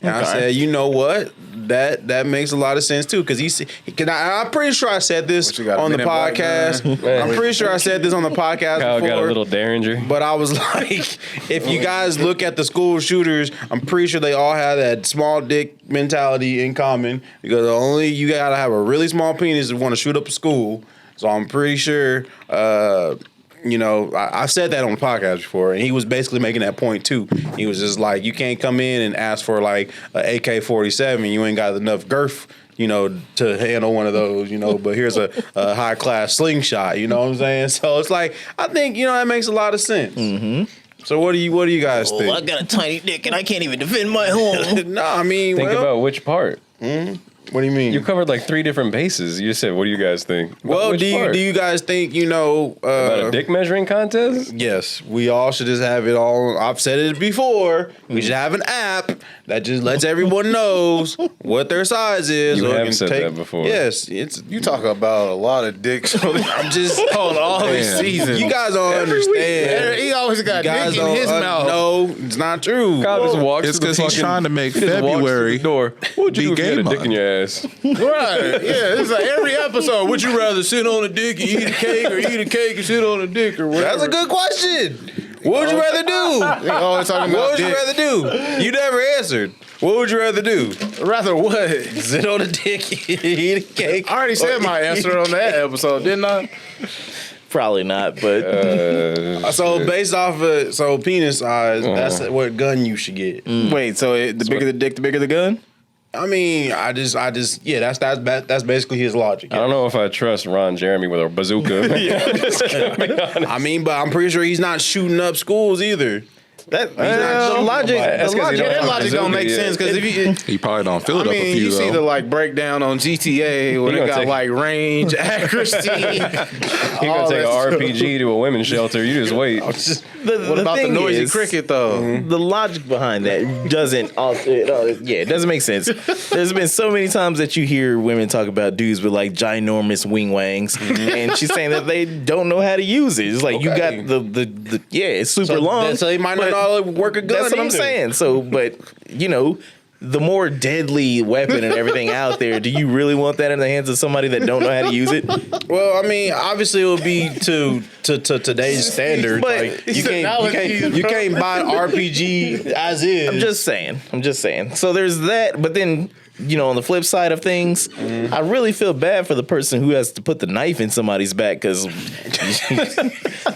And I said, you know what? That makes a lot of sense too. Because I'm pretty sure I said this What, you got a on the Men in Black podcast. gun? I'm pretty sure I said this on the podcast Kyle before. got a little Derringer. But I was like, if you guys look at the school shooters, I'm pretty sure they all have that small dick mentality in common. Because only you gotta have a really small penis to want to shoot up a school. So I'm pretty sure, I've said that on the podcast before, and he was basically making that point too. He was just like, you can't come in and ask for like an AK-47. You ain't got enough girth, to handle one of those, but here's a high class slingshot, you know what I'm saying? So it's like, I think, that makes a lot of sense. Mm-hmm. So what do you guys think? I got a tiny dick and I can't even defend my home. No, I mean, Think about which part. what do you mean? You covered like 3 different bases. You said, what do you guys think? Well, Which do part? you guys think, About a dick measuring contest? Yes, we all should just have it all. I've said it before. We should have an app that just lets everyone knows what their size is. You so it have can said that before. Yes, it's. You talk about a lot of dicks. I'm just on all these seasons. You guys don't understand. He always got You guys dick in his mouth. No, it's not true. Kyle just walks It's to the because he's fucking- trying to make he just walks to February the door. What would you be do if you had gay a dick month. in your ass? Right. Yeah, it's like every episode. Would you rather sit on a dick and eat a cake, or eat a cake and sit on a dick, or whatever? That's a good question. What would you rather do? They always talking about What would you dick. rather do? You never answered. What would you rather do? Rather what? Sit on a dick and eat a cake? I already said my answer on that episode, didn't I? Probably not, but So based off of penis size, that's what gun you should get. Wait, so the bigger the dick, the bigger the gun? I mean, I just, yeah, that's basically his logic. I don't know if I trust Ron Jeremy with a bazooka. I mean, but I'm pretty sure he's not shooting up schools either. The logic don't make sense because if you, He probably don't feel it up a few you see the though. like breakdown on GTA when He it gonna got take- like range, accuracy. He gonna take an RPG to a women's shelter. You just wait. What about the noisy cricket though? The logic behind that doesn't it doesn't make sense. There's been so many times that you hear women talk about dudes with like ginormous wing wangs, and she's saying that they don't know how to use it. It's like you got the it's super long. So he might not know how to work a gun. That's what I'm either. saying. So, but you know, the more deadly weapon and everything out there, do you really want that in the hands of somebody that don't know how to use it? Well, I mean, obviously it would be to today's standards. But- Like you can't buy an RPG as is. I'm just saying. So there's that, but then, you know, on the flip side of things, I really feel bad for the person who has to put the knife in somebody's back because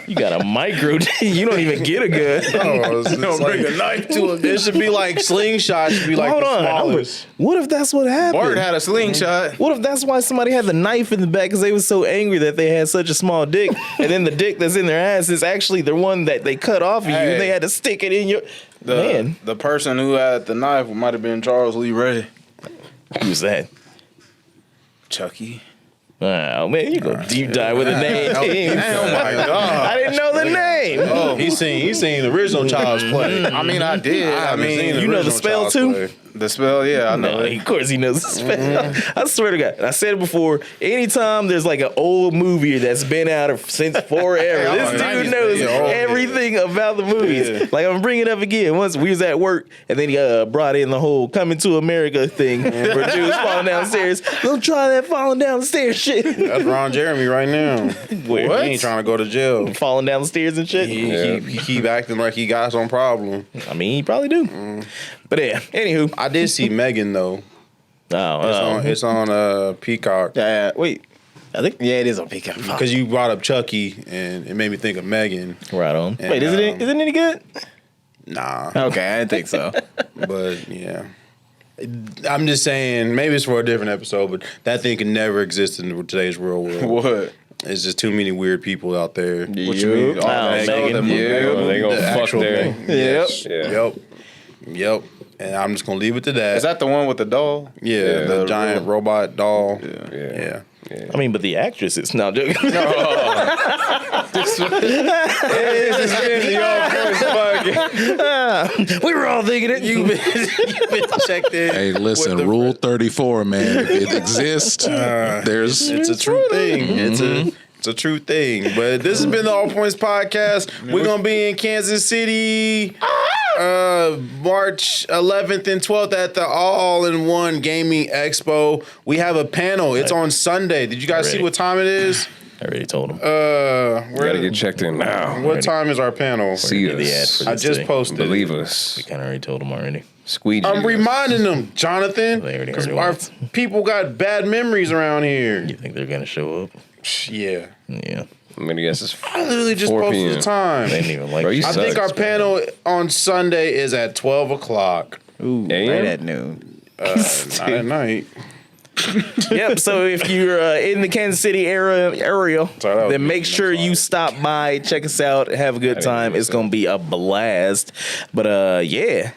you got a micro. You don't even get a gun. Don't bring a knife to it. It should be like slingshots. Should be like Hold the on. smallest. What if that's what happened? Bart had a slingshot. What if that's why somebody had the knife in the back because they was so angry that they had such a small dick, and then the dick that's in their ass is actually the one that they cut off of you, and they had to stick it in your man. The person who had the knife might have been Charles Lee Ray. Who's that? Chucky. Oh man, you go deep dive with a name. Oh my God. I didn't know the name. Oh, he's seen the original Child's Play. I mean, I did. I mean, you know the spell too? The spell, yeah, I know. No, of course he knows the spell. I swear to God. I said it before. Anytime there's like an old movie that's been out since forever, this dude knows everything about the movies. Like I'm bringing it up again. Once we was at work, and then he brought in the whole "Coming to America" thing, where dudes falling downstairs. Don't try that falling down the stairs shit. That's Ron Jeremy right now. Where? He ain't trying to go to jail. Falling down the stairs and shit. He keep acting like he got some problem. I mean, he probably do. But yeah, anywho. I did see Megan though. It's on Peacock. Wait. I think it is on Peacock. Because you brought up Chucky and it made me think of Megan. Right on. And, Wait, is it any good? Nah. Okay, I didn't think so. But yeah. I'm just saying, maybe it's for a different episode, but that thing can never exist in today's real world. What? It's just too many weird people out there. What you mean? Megan. They gonna The fuck actual there. thing. Yep. And I'm just gonna leave it to that. Is that the one with the doll? Yeah, the giant robot doll. Yeah. Yeah. I mean, but the actress is not joking. We were all thinking it. You've been checked in. Hey, listen, Rule 34, man. If it exists, It's a true thing. It's a true thing. But this has been the All Points Podcast. We're gonna be in Kansas City March 11th and 12th at the All-in-One Gaming Expo. We have a panel. It's on Sunday. Did you guys see what time it is? I already told him. Gotta get checked in now. What time is our panel? See the ad us. for I this just thing. posted. Believe us. Kind of already told him already. Squeegee. I'm reminding them, Jonathan, They already because heard it our once. people got bad memories around here. You think they're gonna show up? Yeah. Yeah. I'm gonna guess it's I literally just 4 posted p.m. the time. They didn't even like. Bro, you you. I think sucks, our man. panel on Sunday is at 12 o'clock. Ooh, AM? right at noon. Not at night. Yep. So if you're in the Kansas City area, Sorry, that was then make sure you stop by, check us out, have a good time. It's gonna be a blast. But yeah.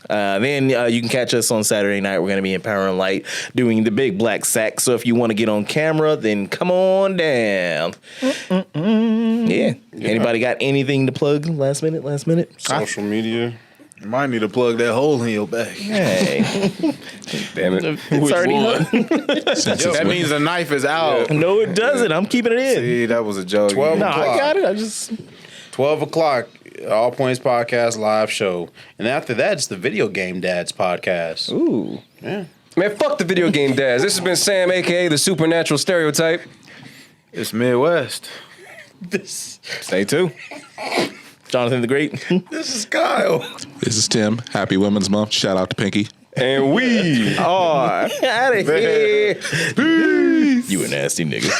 Then you can catch us on Saturday night. We're going to be in Power and Light doing the Big Black Sack. So if you want to get on camera, then come on down. Yeah. Anybody got anything to plug? Last minute. Social media. You might need to plug that hole in your back. Hey, Damn it. it's already one? done. That means the knife is out. No, it doesn't. I'm keeping it in. See, that was a joke. 12 No, o'clock. I got it. I just 12 o'clock, All Points Podcast live show. And after that, it's the Video Game Dads podcast. Ooh. Yeah. Man, fuck the video game dads. This has been Sam, aka the supernatural stereotype. It's Midwest. Stay tuned. Jonathan the Great. This is Kyle. This is Tim. Happy Women's Month. Shout out to Pinky. And we Out of here. You a nasty nigga.